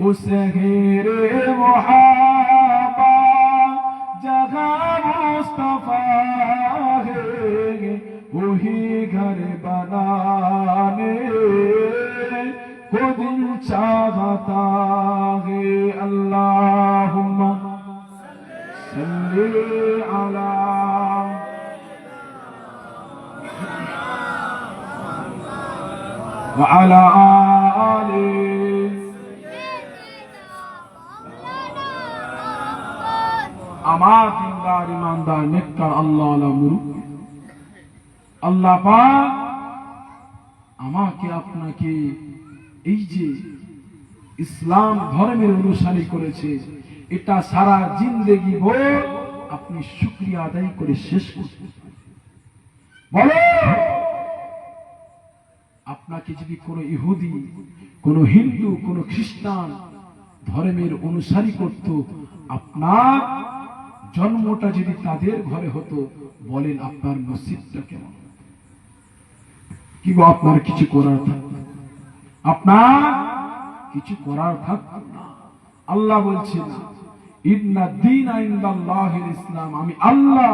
उस हीरे मुहाबा जगह मुस्तफा है, वही घर बनाने को दिल चाहता है। अल्लाहुम्मा सल्ली अला व अला आलि আমার দিনদার ইমানদার নেককার আল্লাহ মুরুব্বি, আল্লাহ পাক আমাকে আপনাকে এই যে ইসলাম ধর্মের অনুসারী করেছে, এটা সারা জিন্দেগি ভোর আপনি শুকরিয়া আদায় করে শেষ করতে বলো। আপনাকে যদি কোনো ইহুদি, কোনো হিন্দু, কোনো খ্রিস্টান ধর্মের অনুসারী করত, আপনার জন্মটা যদি তাদের ঘরে হতো, বলেন আপনার নসিবটা কেমন? কি গো, আপনার কিছু করার থাকতো? আপনার কিছু করার থাকতো না। আল্লাহ বলছেন ইন্না দীনা ইনদাল্লাহিল ইসলাম, আমি আল্লাহ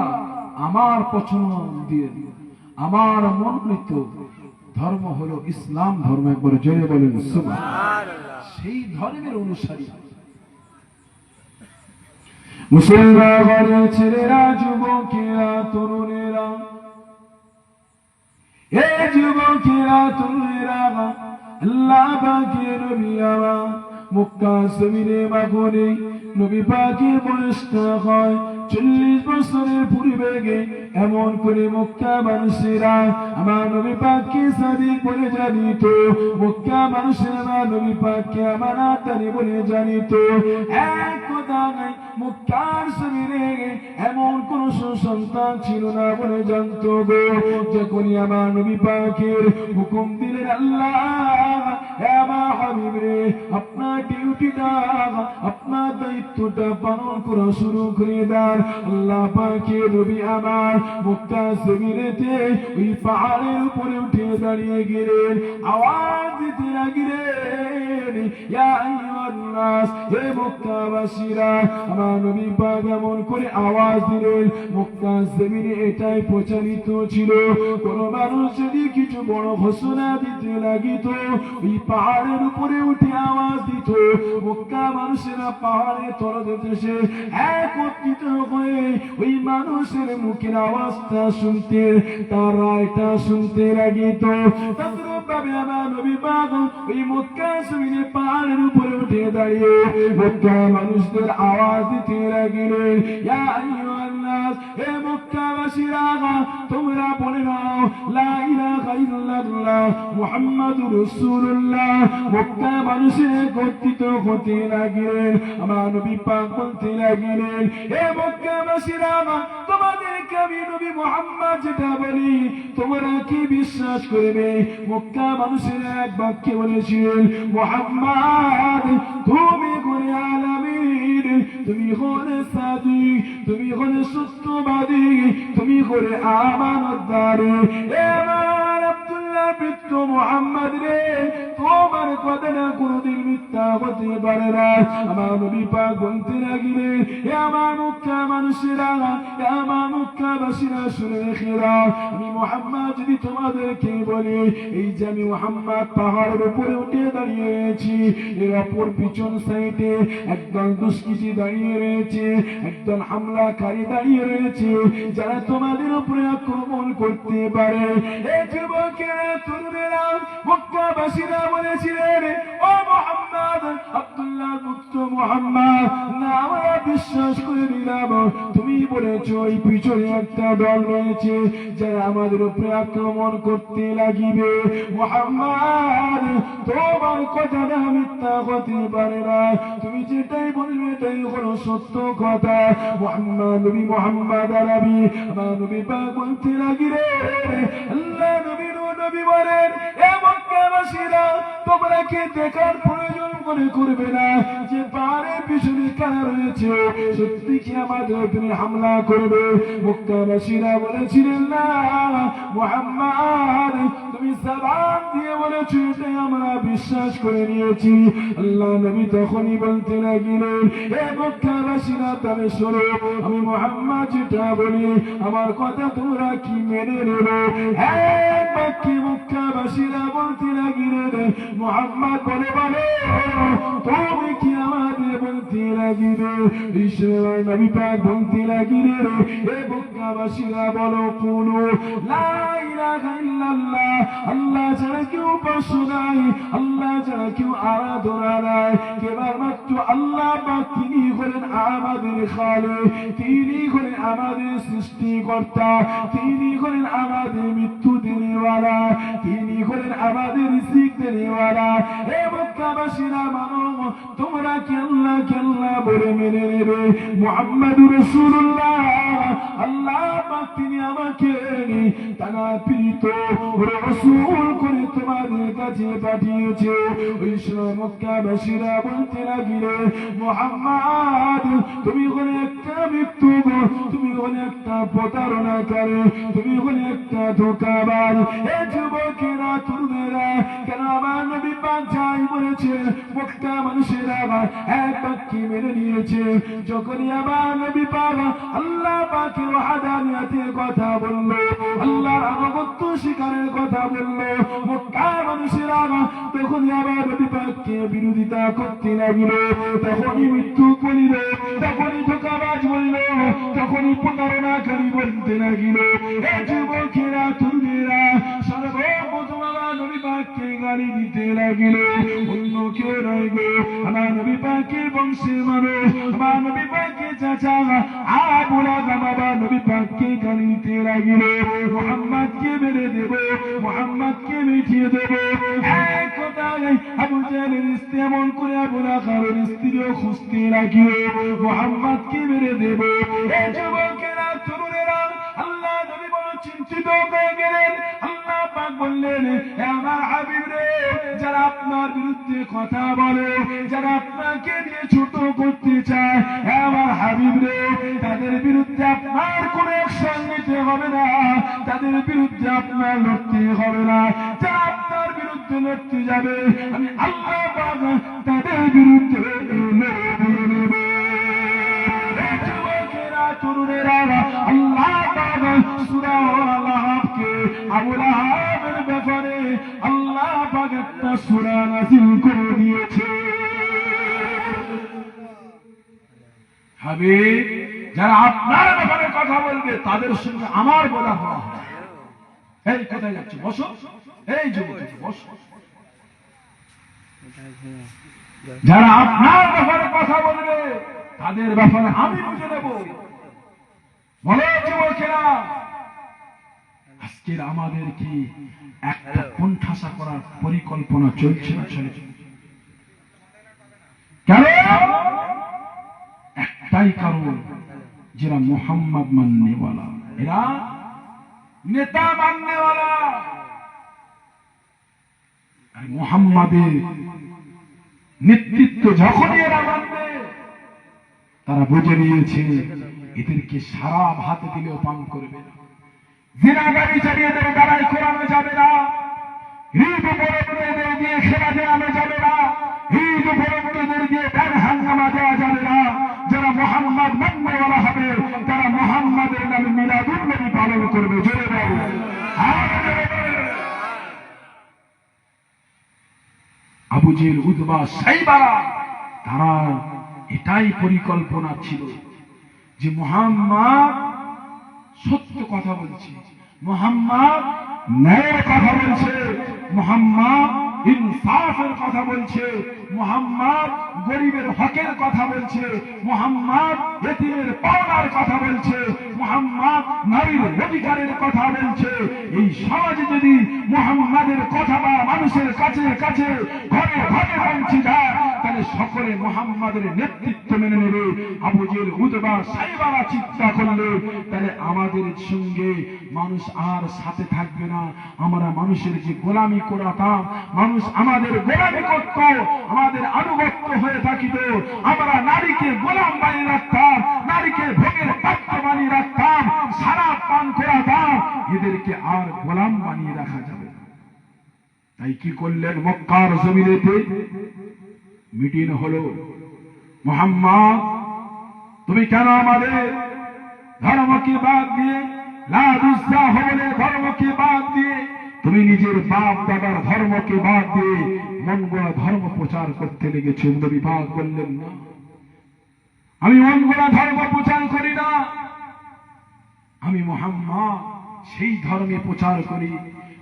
আমার পছন্দের, আমার মনোনীত ধর্ম হলো ইসলাম ধর্ম। একবার জোরে বলেন সুবহানাল্লাহ। সেই ধর্মের অনুসারী মুসলমান ছেলেরা, যুবকেরা, তরুণেরা, এ যুবকেরা, তরুণেরা, আল্লাহ পাকের নবী আমার মক্কা জমিনে মাগনে নবী পাকের বয়সটা হয় 40 বছরের পূর্বে। এমন করে মক্কা মানুষেরা আমার নবী পাককে সাদিক বলে জানিত, মক্কা মানুষেরা আমার নবী পাককে আমানতদারি বলে জানিত। এক কথা নাই, মক্কার জমিনে এমন কোন সন্তান ছিল না বলে জানতো গো। যখনই আমার নবী পাকের হুকুম দিলেন আল্লাহ, হে আমার হাবিব রে, আপনার ডিউটিটা, আপনার দায়িত্বটা পালন করা শুরু করে দেন। আল্লাহ পাকের নবী আমার মক্কা জমিনেতে ওই পাহাড়ের উপরে উঠে দাঁড়িয়ে গেলেন, আওয়াজ দিতে লাগলেন, ইয়া আইয়ুহা আইয়ুহান্নাস, হে মক্কাবাসীরা, আমার নবী পাক এমন করে আওয়াজ দিলেন, মক্কা জমিনে এটাই প্রচারিত ছিল, কোন মানুষ যদি কিছু বড় ঘোষণা দিতে লাগিত, ওই পাহাড়ের উপরে উঠে আওয়াজ দিত, মক্কা মানুষেরা পাহাড়ে তলদেশে একত্রিত হয়ে ওই মানুষের মুখের আওয়াজটা শুনতে, তারা এটা শুনতে লাগিত। তদ্রূপভাবে আমার নবী পাক ওই মক্কা জমিনে পাহাড়ের উপরে উঠে দাঁড়িয়ে মক্কা মানুষদের আওয়াজ দিতে লাগিলেন, ইয়া আইয়ুহান্নাস, হে মক্কাবাসীরা, তোমরা বলে নাও লা ইলাহা ইল্লাল্লাহ মুহাম্মাদুর রাসূলুল্লাহ। মক্কা মানুষের একত্রিত হতে লাগিলেন, আমার নবী পাক বলতে লাগিলেন, হে মক্কাবাসীরা, তোমাদেরকে আমি নবী মুহাম্মদ যেটা বলি তোমরা কি বিশ্বাস করবে? মক্কা মানুষের এক বাক্যে বলেছিলেন, মুহাম্মদ তুমি করে আলামিন, তুমি করে সাদিক, তুমি করে সত্যবাদী, তুমি করে আমানতদার। এবার আব্দুল্লাহ বিন মুহাম্মদ রে, তোমার কথা না কোনদিন মিথ্যা হতে পারে না। আমার নবী পাক বলতে লাগিলেন, হে আমার মক্কা মানুষেরা, হে আমার মক্কাবাসীরা, শুনে রেখেরা, আমি মুহাম্মদ যদি তোমাদেরকে বলি, এই যে আমি মুহাম্মদ পাহাড়ের উপরে উঠে দাঁড়িয়ে রয়েছি, এর অপর পিছন সাইডে একদল দুষ্কৃতী দাঁড়িয়ে রয়েছে, একদল হামলাকারী দাঁড়িয়ে রয়েছে, যারা তোমাদের উপরে আক্রমণ করতে পারে। এই যুবকেরা, তরুণেরা, মক্কাবাসীরা বলেছিলেন, ও মুহাম্মদ, আব্দুল্লাহ পুত্র মুহাম্মদ, না আমরা বিশ্বাস করে নিলাম, তুমি বলেছো এই পিছনে একটা দল রয়েছে যারা আমাদের উপরে আক্রমণ করতে লাগিবে। মুহাম্মদ, তোমার কথাটা মিথ্যা হতে পারে না, তুমি যেটাই বলবে এটাই হলো সত্য কথা। মুহাম্মদ নবী মুহাম্মদ আরবি, আমার নবী পাক বলতে লাগিলেন, আল্লাহ নবী বলেন, এ মক্কাবাসীরা, তোমরা কি দেখার প্রয়োজন মনে করবে না যে পাহাড়ের পিছনে কারা রয়েছে? সত্যি কি আমাদের উপরে হামলা করবে? মক্কাবাসীরা বলেছিলেন, না মুহাম্মদ, তুমি সালাম দিয়ে বলেছো, এটাই আমরা বিশ্বাস করে নিয়েছি। আল্লাহ নবী তখনই বলতে লাগিলেন, হে মক্কাবাসীরা, তবে শোনো, আমি মুহাম্মদ যেটা বলি আমার কথা তোমরা কি মেনে নেবে? এক বাক্যে মক্কাবাসীরা বলতে লাগিলেন, মুহাম্মদ বলে বলে, তুমি কি আমাদের বলতে লাগিলে? ঈশ্বরের নবী পাক বলতে লাগিলেন, হে মক্কাবাসীরা, বলো কুলু লা ইলাহা ইল্লাল্লাহ, আল্লাহ ছাড়া কেউ উপাস্য নাই, আল্লাহ ছাড়া কেউ আরাধনা নাই, কেবলমাত্র আল্লাহ পাক, তিনি হলেন আমাদের খালিক, তিনি হলেন আমাদের সৃষ্টিকর্তা, তিনি হলেন আমাদের মৃত্যু দেনেওয়ালা, তিনি হলেন আমাদের রিজিক দেনেওয়ালা। হে মক্কাবাসীরা, মানো, তোমরা কি আল্লাহকে আল্লাহ বলে মেনে নেবে? মুহাম্মাদুর রাসূলুল্লাহ, আল্লাহ পাক তিনি আমাকে তারা প্রীত রাসূল করে তোমাদের কাছে পাঠিয়েছে। ওই সময় মক্কাবাসীরা বলতে লাগিলে, মুহাম্মদ, তুমি হলে একটা মৃত্যু, তুমি হলে একটা প্রতারণাকারী, তুমি হলে একটা ধোঁকাবাজ। এই যুবকেরা, তরুণেরা, কেন আমার নবী পাক যাই বলেছে মক্কা মানুষেরা এক বাক্যে মেনে নিয়েছে। যখনই আমার নবী পাক আল্লাহ পাকের ওয়াহদানিয়াতের কথা বলল, আল্লাহর আনুগত্য স্বীকারের কথা বলল, মক্কা মানুষেরা তখনই আমার নবী পাককে বিরোধিতা করতে লাগিল, তখনই মৃত্যু বলিল, তখনই ধোঁকাবাজ বলল, তখনই প্রতারণাকারী বলতে লাগিল। এই যুবকেরা, তরুণেরা, সর্বপ্রথম আমার নবী পাককে গালি দিতে লাগিল, অন্য কেউ নয় গো, আমার নবী পাকের বংশের মানুষ, আমার নবী পাকের চাচা আবু লাহাব আমার নবী পাককে গালি দিতে লাগিল, মুহাম্মদকে মেরে দেব, মুহাম্মদকে মিটিয়ে দেব। এক কথায় আবু জাহেলের স্ত্রী এমন করে আবু লাহাবের স্ত্রীও খুঁজতে লাগিল, মুহাম্মদকে মেরে দেব। এই যুবকেরা, তরুণেরা, আল্লাহ নবী বলছে চিন্তিত হয়ে গেলেন। আল্লাহ পাক বললেন, হে আমার হাবিব রে, যারা আপনার বিরুদ্ধে কথা বলে, যারা আপনাকে নিয়ে ছোট করতে চায়, হে আমার হাবিব রে, তাদের বিরুদ্ধে আপনার কোনো অ্যাকশন নিতে হবে না, তাদের বিরুদ্ধে আপনার লড়তে হবে না। যারা আপনার বিরুদ্ধে লড়তে যাবে, আমি আল্লাহ পাক তাদের বিরুদ্ধে লড়ে নেব। আল্লাহ পাক সূরা আল-আহকাফকে আবু লাহাবের ব্যাপারে আল্লাহ পাক একটা সূরা নাযিল করে দিয়েছে। হাবিব, যারা আপনার ব্যাপারে কথা বলবে তাদের সঙ্গে আমার বলা হওয়া হয়। এই কোথায় যাচ্ছে? বসো। এই যুবক বসো। যারা আপনার ব্যাপারে কথা বলবে তাদের ব্যাপারে আমি বুঝে নেব। বলে যুবকেরা, আজকের আমাদের কি একটা কোণঠাসা করার পরিকল্পনা চলছে না চলছে? কেন? একটাই কারণ, যারা মুহাম্মদ মাননেওয়ালা, এরা নেতা মাননেওয়ালা। আর মুহাম্মাদের নেতৃত্ব যখনই এরা মানবে, তারা বুঝে নিয়েছে এদেরকে সারা ভাত দিলেও পান করবে না। জিনাগারি চালিয়ে দেবে, দাঁড়াই করানো যাবে না। ঈদ উপলক্ষীদের দিয়ে খেলা দেওয়ানো যাবে না। ঈদ উপলক্ষীদের দিয়ে গান হাঙ্গামা দেওয়া যাবে না। যারা মুহাম্মদ মাননেওয়ালা হবে, তারা মুহাম্মাদের নামে মিলাদুন নবী পালন করবে। জোরে বলো। আবু জেহেল, উতবা, সাইবা, তারা এটাই পরিকল্পনা ছিল যে মুহাম্মদ সত্য কথা বলছে, মুহাম্মদ ন্যায়ের কথা বলছে, মুহাম্মদ ইনসাফের কথা বলছে, মুহাম্মদ গরিবের হকের কথা বলছে, মুহাম্মদ ইতিমের পাওনার কথা বলছে, মুহাম্মদ নারীর অধিকারের কথা বলছে। এই সমাজে যদি মুহাম্মাদের কথা বা মানুষের কাছে কাছে ঘরে ঘরে পৌঁছে যায়, তাহলে সকলে মুহাম্মাদের নেতৃত্ব মেনে নেবে। আবু জেহেল, উতবা, সাইবারা চিন্তা করলে তাহলে আমাদের সঙ্গে মানুষ আর সাথে থাকবে না। আমরা মানুষের যে গোলামি করাতাম, মানুষ আমাদের গোলামি করত, আমাদের আনুগত্য হয়ে থাকিত, আমরা নারীকে গোলাম বানিয়ে রাখতাম, নারীকে ভোগের পাত্র বানিয়ে রাখতাম, সারা পান করাতাম, এদেরকে আর গোলাম বানিয়ে রাখা যাবে না। তাই কি করলেন? মক্কার জমিনেতে মিটিং হলো। মুহাম্মদ, তুমি কেন আমাদের ধর্মকে বাদ দিয়ে, লাদুসা হলে ধর্মকে বাদ দিয়ে, তুমি নিজের বাপ দাদার ধর্মকে বাদ দিয়ে মন গড়া ধর্ম প্রচার করতে লেগেছ? নবী পাক বললেন, না, আমি মন গড়া ধর্ম প্রচার করি না, আমি মুহাম্মদ সেই ধর্মে প্রচার করি।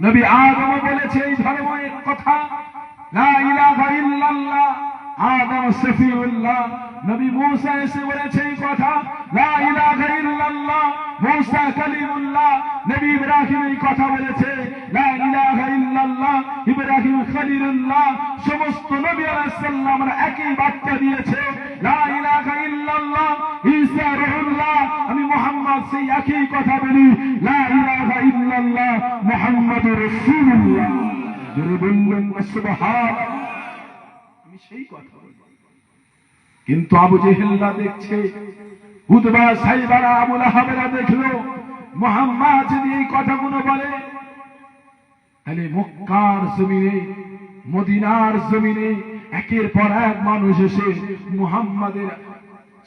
নবী আদম বলেছে এই ধর্মের কথা, লা ইলাহা ইল্লাল্লাহ, আদম সফিউল্লাহ। নবী মুসা এসে বলেছে এই কথা, লা ইলাহা ইল্লাল্লাহ, মুসা কালিমুল্লাহ। নবী ইব্রাহিম এই কথা বলেছে, লা ইলাহা ইল্লাল্লাহ, ইব্রাহিম খলিলুল্লাহ। সমস্ত নবী আলাইহিস সালামরা একই বার্তা দিয়েছে, লা ইলাহা ইল্লাল্লাহ, ঈসা রূহুল্লাহ। আমি মুহাম্মদ সেই একই কথা বলি, লা ইলাহা ইল্লাল্লাহ, মুহাম্মাদুর রাসূলুল্লাহ। যারা বললেন সুবহানাল্লাহ, আমি সেই কথা বলি। কিন্তু আবু জেহেলরা দেখছে, উতবা, সাইবারা, আবু লাহাবেরা দেখলো মুহাম্মদ যদি এই কথাগুলো বলে, তাহলে মক্কার জমিনে, মদিনার জমিনে একের পর এক মানুষ এসে মুহাম্মাদের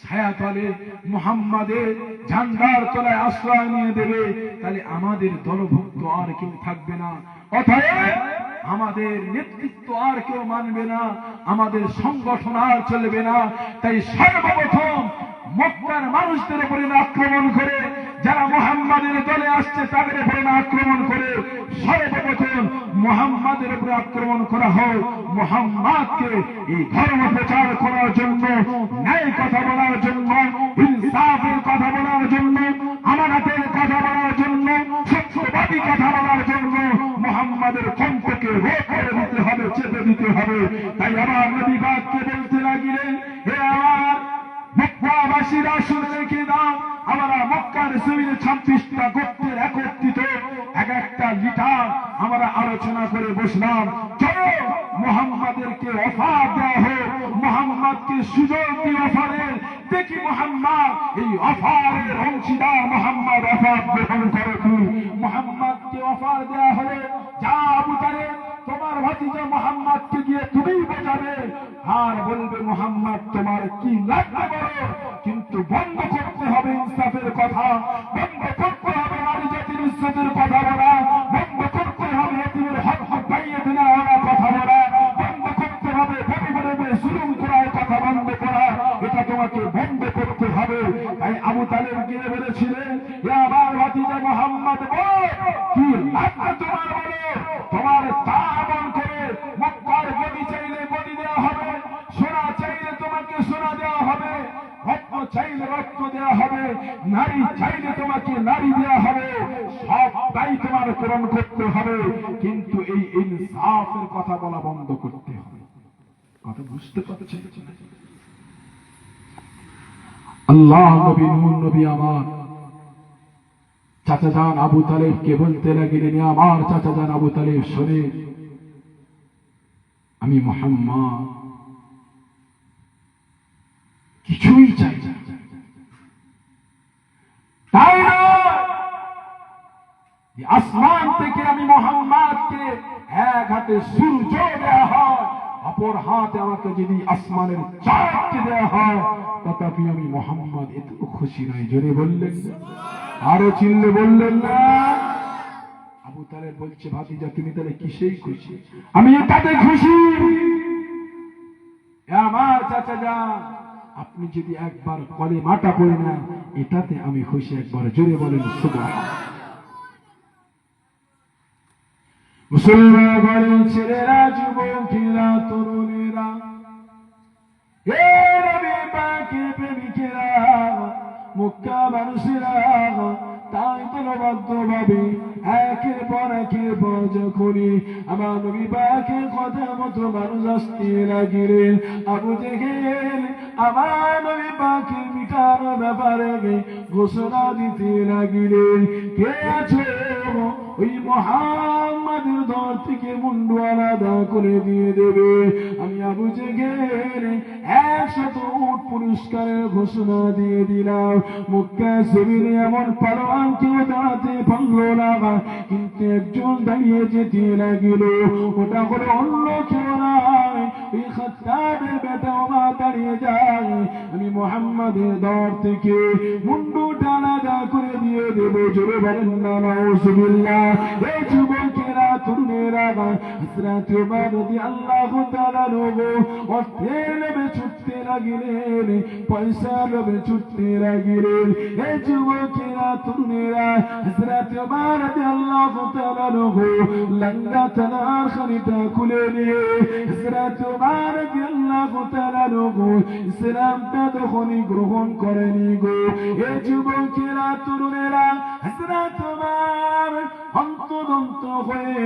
ছায়া তলে, মুহাম্মাদের ঝান্ডার তলায় আশ্রয় নিয়ে দেবে। তাহলে আমাদের দলভুক্ত আর কেউ থাকবে না, অতএব আমাদের নেতৃত্ব আর কেউ মানবে না, আমাদের সংগঠন আর চলবে না। তাই সর্বপ্রথম মক্কার মানুষদের উপরে আক্রমণ করে, যারা মুহাম্মাদের দলে আসছে তাদের উপরে আক্রমণ করে, সর্বপ্রথম মুহাম্মাদের উপরে আক্রমণ করা হয়। মুহাম্মাদকে এই ধর্ম প্রচার করার জন্য, ন্যায় কথা বলার জন্য, ইনসাফের কথা বলার জন্য, আমানতের কথা বলার জন্য, সত্যবাদী কথা বলার জন্য মুহাম্মাদের কণ্ঠকে রোধ করে দিতে হবে, চেপে দিতে হবে। তাই আমার নবী পাককে বলতে লাগলেন, হে আমার মক্কাবাসী, দেশবাসীরা শুনে রেখে দাও, আমরা মক্কার জমিনে 26টা গোত্রের একত্রিত এক একটা লিটার আমরা আলোচনা করে বসলাম। চলো মুহাম্মাদেরকে অফার দেওয়া হোক, মুহাম্মাদকে সুযোগ দিয়ে অফারের, দেখি মুহাম্মদ এই অফারের অংশীদার, মুহাম্মদ অফার গ্রহণ করে কি। মুহাম্মদকে অফার দেওয়া হলে যা আবু তালেব তোমার ভাতিজা মুহাম্মদকে গিয়ে তুমি বোঝাবে আর বলবে মুহাম্মদ তোমার কি লাগবে বলো, কিন্তু বন্ধ করতে হবে ইনসাফের কথা, বন্ধ করতে হবে নারী জাতির ইজ্জতের কথা বলা, বন্ধ করতে হবে এতিমের হক পাইয়ে দেওয়া কথা বলা, বন্ধ করতে হবে পরিবারে জুলুম করার কথা বন্ধ করা, এটা তোমাকে বন্ধ করতে হবে। তাই আবু তালেব গিয়ে বলেছিলেন, এ আমার ভাতিজা মুহাম্মদ বলো কি লাগবে তোমার বলো, তোমার তা আমল করে মক্কার গদি চাইলে গদি দেওয়া হবে, সোনা চাইলে তোমাকে সোনা দেওয়া হবে, রত্ন চাইলে রত্ন দেওয়া হবে, নারী চাইলে তোমাকে নারী দেওয়া হবে, সবটাই তোমার পূরণ করতে হবে, কিন্তু এই ইনসাফের কথা বলা বন্ধ করতে হবে। কথা বুঝতে পারছেন? আল্লাহ নবী নূর নবী আমার চাচা যান আবু তালেবকে বলতে লাগলেন, আমার চাচা যান আবু তালেব শোনে, আমি মুহাম্মদ কিছুই চাই না, তাই না আসমান থেকে আমি মুহাম্মদকে এক হাতে সূর্য দেওয়া হয়, অপর হাতে আমাকে যদি আসমানের চাঁদকে দেওয়া হয়, তথাপি আমি মুহাম্মদ এত খুশি নয়। জোরে বললেন, আরো চিল্লে বললেন না। আবু তালেব বলছে, ভাতিজা তুমি তাহলে কিসেই খুশি? আমি এটাতে খুশি, আমার চাচা যান আপনি যদি একবার কলেমাটা পড়ে নেন, এটাতে আমি খুশি। একবার জোরে বলেন সুবহানাল্লাহ। মুসলমান ঘরের ছেলেরা, যুবকেরা, তরুণেরা, হে নবী পাকের প্রেমিকেরা, মক্কা মানুষেরা, তাই তো বাধ্যভাবে একের পর যখনই আমার নবী পাকের কথা মতো মানুষ আসতে লাগিলেন, আবু জেহেল আমার নবী পাকের মিটার ব্যাপারে ঘোষণা দিতে লাগিলেন, কে আছো ওই মুহাম্মাদের দর থেকে মুন্ডু আলাদা করে দিয়ে দেবে। আমি আবু জেহেল 100 উট পুরস্কারের ঘোষণা দিয়ে দিলাম। মক্কা জমিনে এমন পালোয়ান কেউ দাঁড়াতে পারলো না, কিন্তু একজন দাঁড়িয়ে যেতে লাগিল, ওটা হলো অন্য কেউ নয়, ওই খাত্তাবের বেটা ওমর দাঁড়িয়ে যায়, আমি মুহাম্মাদের দর থেকে মুন্ডুটা আলাদা করে দিয়ে দেব। জোরে বলেন না নাউজুবিল্লাহ। এই যুবকেরা, তরুণেরা, হযরত ওমর রাদিয়াল্লাহু তাআলা অর্থের লোভে ছুটতে লাগিলেন, পয়সার লোভে ছুটতে লাগিলেন। এই যুবকেরা, তরুণেরা, হযরত ওমর রাদিয়াল্লাহু তাআলা লঙ্গা তালার খানিটা খুলে নিয়ে হযরত ওমর রাদিয়াল্লাহু তাআলা ইসলামটা তখনই গ্রহণ করেনি গো। এই যুবকেরা, তরুণেরা, হযরত ওমর অন্তদন্ত হয়ে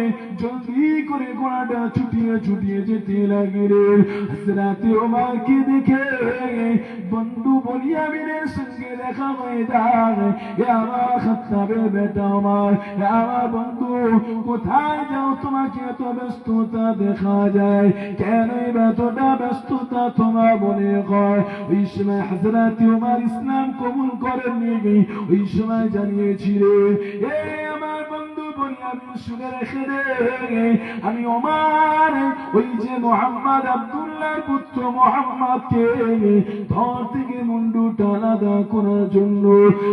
জলদি করে ঘোড়াটা ছুটিয়ে ছুটিয়ে যেতে লাগিলেন। হযরত ওমরকে দেখে বন্ধু বনিয়ামিনের সঙ্গে দেখা হয়ে যায়, আমার খাত্তাবের বেটা ওমর, আমার বন্ধু কোথায় যাও, তোমাকে এত ব্যস্ততা দেখা যায়, কেন এতটা ব্যস্ততা তোমার মনে হয়? ওই সময় হযরত ওমর ইসলাম কবুল করেননি, ওই সময় জানিয়েছিলেন, এ আমার বন্ধু বনিয়ামিন শুনে রেখে দে, আমি ওমর ওই যে মুহাম্মদ আব্দুল্লাহর পুত্র মুহাম্মদকে ধর থেকে মুন্ডুটা আলাদা করার জন্য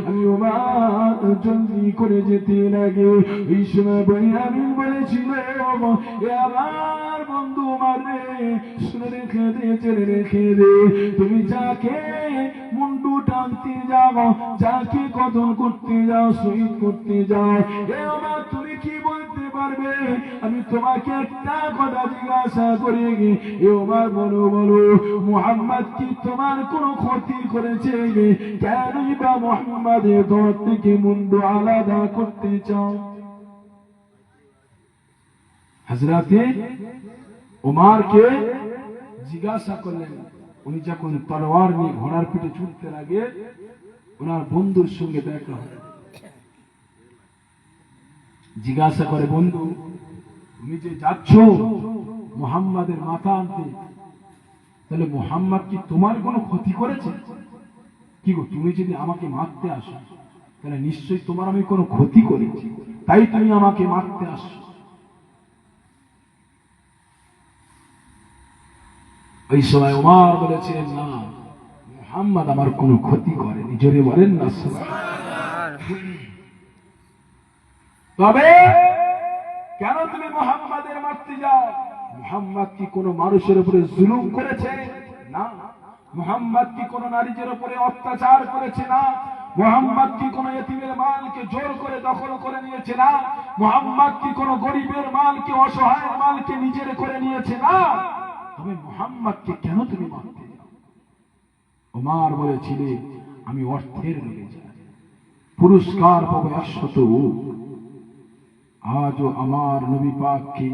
আমি ওমর জলদি করে যেতে লাগে। এই সময় বনিয়ামিন বলেছিল, এ আমার বন্ধু ওমর রে, শুনে রেখে দে, জেনে রেখে দে, তুমি যাকে মুন্ডু টানতে যাও, যাকে কতল করতে যাও, শহীদ করতে যাও, এ ওমর তুমি কি বলতে পারবে? আমি তোমাকে একটা কথা জিজ্ঞাসা করি, এ ওমর বলো বলো, মুহাম্মদ কি তোমার কোনো ক্ষতি করেছে? কেনই বা মুহাম্মাদের দর থেকে মুন্ডু আলাদা করতে চাও? হযরতে ওমরকে জিজ্ঞাসা করলেন, উনি যখন তলোয়ার নিয়ে ঘোড়ার পিঠে ছুটতে লাগে, ওনার বন্ধুর সঙ্গে দেখা হয়। জিজ্ঞাসা করে, বন্ধু তুমি যে যাচ্ছ মুহাম্মাদের মাথা আনতে, তাহলে মুহাম্মদ কি তোমার কোনো ক্ষতি করেছে? কি গো, তুমি যদি আমাকে মারতে আসো তাহলে নিশ্চয়ই তোমার আমি কোনো ক্ষতি করেছি, তাই তুমি আমাকে মারতে আসো। ওই সময় ওমর বলেছিলেন, না, মুহাম্মদ আমার কোনো ক্ষতি করেনি। জোরে বলেন না সুবহানাল্লাহ। তবে কেন তুমি মুহাম্মাদের মারতে যাও? মুহাম্মদ কি কোনো মানুষের উপরে জুলুম করেছে? না। মুহাম্মদ কি কোনো নারীদের উপরে অত্যাচার করেছে? না। মুহাম্মদ কি কোনো ইতিমের মালকে জোর করে দখল করে নিয়েছে? না। মুহাম্মদ কি কোনো গরিবের মালকে, অসহায়ের মালকে নিজের করে নিয়েছে? না। তবে মুহাম্মদকে কেন তুমি মারতে যাও? ওমর বলেছিলেন, আমি অর্থের লোভে যাই, পুরস্কার পাবো 100 উট। আজও আমার নবী পাককে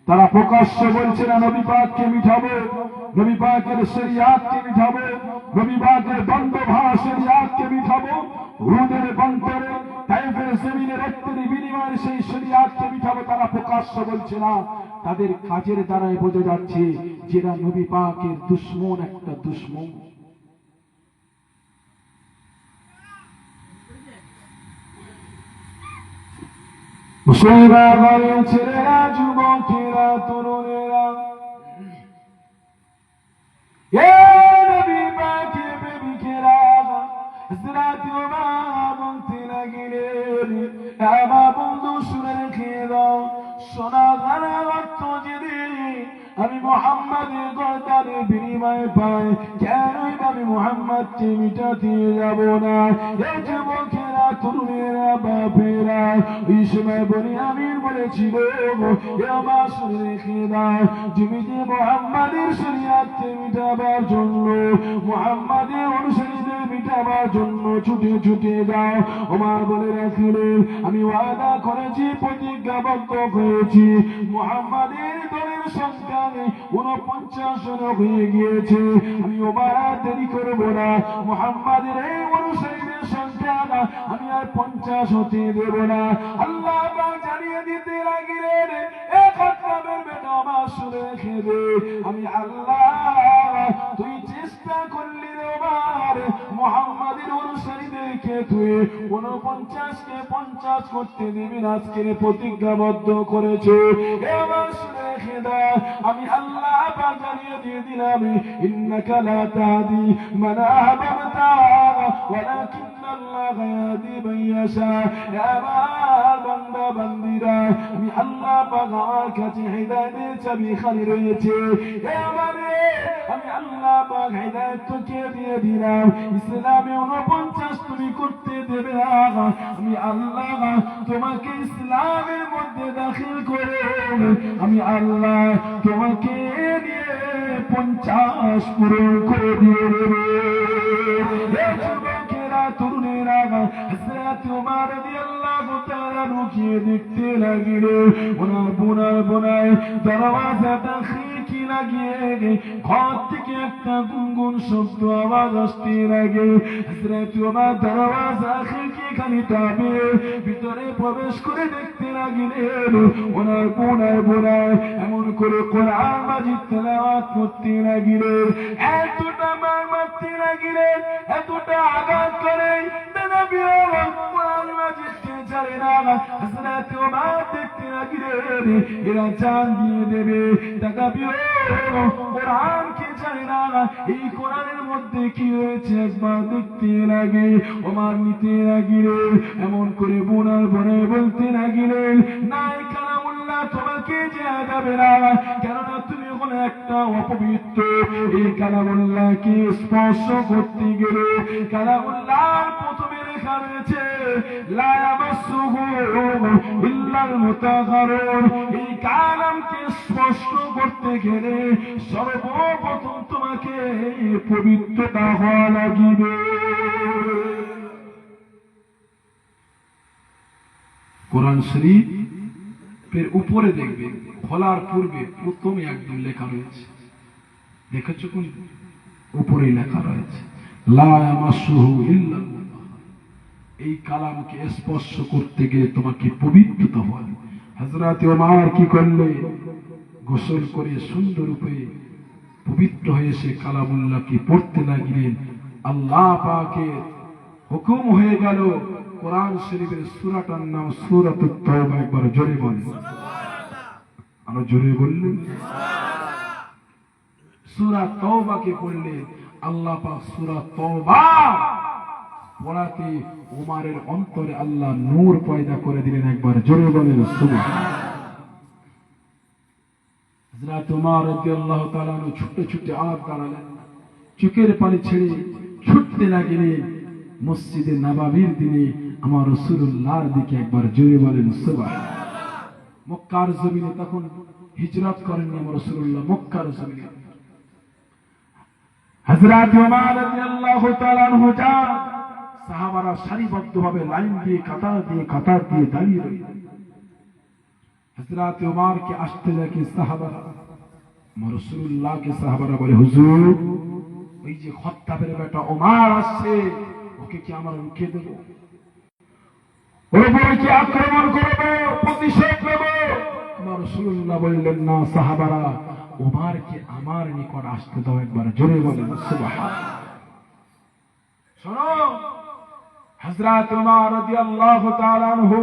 তারা প্রকাশ্যে বলছে না নবী পাককে মিঠাবো, নবী পাকের শরিয়াতকে মিঠাবো, নবী পাকের বন্ধভাস শরিয়াতকে মিঠাবো। হুদের বন্তরে তাইফের জমিনে রক্তের বিনিময়ে সেই শরিয়াতকে মিঠাবো, তারা প্রকাশ্যে বলছে না। তাদের কাজের দ্বারাই বোঝা যাচ্ছে যেটা নবী পাকের দুশমন, একটা দুশমন। মুসলমান ঘরের ছেলেরা, যুবকেরা, তরুণেরা, এ নবী পাকের প্রেমিকেরা হযরত ওমর বলতে লাগলেন, আমার বন্ধু শুনে রেখে দাও, সোনা দানা রক্ত যদি আমি মুহাম্মাদের গর্দানের বিনিময়ে পাই, কেনই আমি মুহাম্মাদকে মিটাতে যাব না। এই যুবকেরা, তরুণেরা, বাপেরা, এই সময় বলি আমির বলেছিল, আমার শুনে রেখে দাও, তুমি যে মুহাম্মাদের শরিয়াতকে মিটাবার জন্য, মুহাম্মাদের অনুসারীদের মিটাবার জন্য ছুটে ছুটে যাও। ওমর বলে রাখলেন, আমি ওয়াদা করেছি, প্রতিজ্ঞাবদ্ধ হয়েছি, মুহাম্মাদের দলের সংখ্যা 49 জন হয়ে গিয়েছে, আমি ওমর আর দেরি করব না। মুহাম্মাদের এই অনুসারীদের সংখ্যা আমি আর 50 হতে দেব না। আল্লাহ পাক জানিয়ে দিতে লাগলেন, এ খাত্তাবের বেটা আমার শুনে রেখে দে, আমি আল্লাহ, তুই চেষ্টা করলি রে ওমর, মুহাম্মাদের অনুসারীদেরকে তুই 49কে 50 করতে দিবি না, আজকের প্রতিজ্ঞাবদ্ধ করেছে। এবার শুনে রেখে দে, আমি আল্লাহ পাক জানিয়ে দিয়ে দিলাম, ইন্নাকা লা তাহদি মান আহবাবতা ওয়ালাকিন্নাল্লাহ ইয়াহদি মান ইয়াশা। আমার বান্দা বান্দীরা, আমি আল্লাহ পাক আমার কাছে হিদায়াতের চাবিখানি রয়েছে। আমি আল্লাহ পাক হিদায়াত তোকে দিয়ে দিলাম, ইসলামে 49 তুমি করতে দেবে না, আমি আল্লাহ তোমাকে ইসলামের মধ্যে দাখিল করে আমি আল্লাহ তোমাকে নিয়ে 50 পূরণ করে দিয়ে দেবে। যুবকেরা, তরুণেরা, হযরত ওমর রাদিয়াল্লাহু তাআলা লুকিয়ে দেখতে লাগলো, ওনার বোনায় দরওয়াজাটা খিড়কি লাগিয়ে ঘর থেকে একটা গুনগুন শব্দ আওয়াজ আসতে লাগে। হযরত ওমর দরওয়াজা খিড়কি খালি টাবে ভিতরে প্রবেশ করে দেখতে লাগলেন, ওনার বোনায় এমন করে কোরআন মাজিদ তেলাওয়াত করতে লাগলেন, এতটা মার মারতে লাগলেন, এতটা আঘাত করে কোরআন মাজিদকে ছাড়ে না। হযরত ওমর দেখতে লাগলেন, এরা জান দিয়ে দেবে, তাকাবিও কোরআনকে ছাড়ে না, এই কোরআনের মধ্যে কি রয়েছে একবার দেখতে লাগে। ওমর নিতে লাগলেন, এমন করে বোনায় বলতে লাগলেন, নাই কালামুল্লাহ তোমাকে দেয়া যাবে না, কেননা তুমি হলে একটা অপবিত্র। এই কালামুল্লাহকে স্পর্শ করতে গেলে কালামুল্লাহর প্রথমে লেখা রয়েছে লা ইয়ামাসসুহু ইল্লাল মুতাহহারুন। এই কালামকে স্পর্শ করতে গেলে সর্বপ্রথম তোমাকে পবিত্রতা হওয়া লাগিবে। কোরআন শরীফের উপরে দেখবে খোলার পূর্বে প্রথমে একদম লেখা রয়েছে, দেখেছো কোন উপরে লেখা রয়েছে লা ইয়ামাসসুহু ইল্লা এই কালামকে স্পর্শ করতে গিয়ে তোমাকে পবিত্র হতে হবে। হযরত ওমর কি করলে? গোসল করে সুন্দর রূপে পবিত্র হয়ে সে কালামুল্লাহকে পড়তে লাগলেন। আল্লাহ পাকের হুকুম হয়ে গেল। কোরআন শরীফের সূরাটার নাম সূরাতুত তাওবা। একবার জোরে বলেন সুবহানাল্লাহ। আরো জোরে বললেন সুবহানাল্লাহ। সূরা তাওবাকে পড়লে আল্লাহ পাক সূরা তাওবা পড়াতে ওমরের অন্তরে আল্লাহ নূর পয়দা করে দিলেন। একবার জোরে বলেন সুবহানাল্লাহ। হযরত ওমর রাদিয়াল্লাহু তাআলা ছুটে ছুটে আর দাঁড়ালেন না, চোখের পানি ছেড়ে ছুটতে লাগলেন মসজিদে নববীর দিনে আমার রাসূলুল্লাহর দিকে। একবার জোরে বলেন সুবহানাল্লাহ। মক্কার জমিনে তখন হিজরত করেননি আমার রাসূলুল্লাহ, মক্কার জমিনে হযরত ওমর রাদিয়াল্লাহু তাআলা আনহু যান, সাহাবারা সারিবদ্ধভাবে লাইন দিয়ে কাতার দিয়ে দাঁড়িয়ে রইলেন। হযরত ওমরকে আসতে দেখে সাহাবারা, আমার রাসূলুল্লাহকে সাহাবারা বলে, হুজুর ওই যে খাত্তাবের বেটা ওমর আসছে, ওকে কি আমরা রুখে দেব? ওর উপরে কি আক্রমণ করব, প্রতিশোধ নেব? আমার রাসূলুল্লাহ বললেন, না সাহাবারা, ওমরকে আমার নিকট আসতে দাও। একবার জোরে বলেন সুবহানাল্লাহ। শোনো, হযরত ওমর রাদিয়াল্লাহু তাআলা আনহু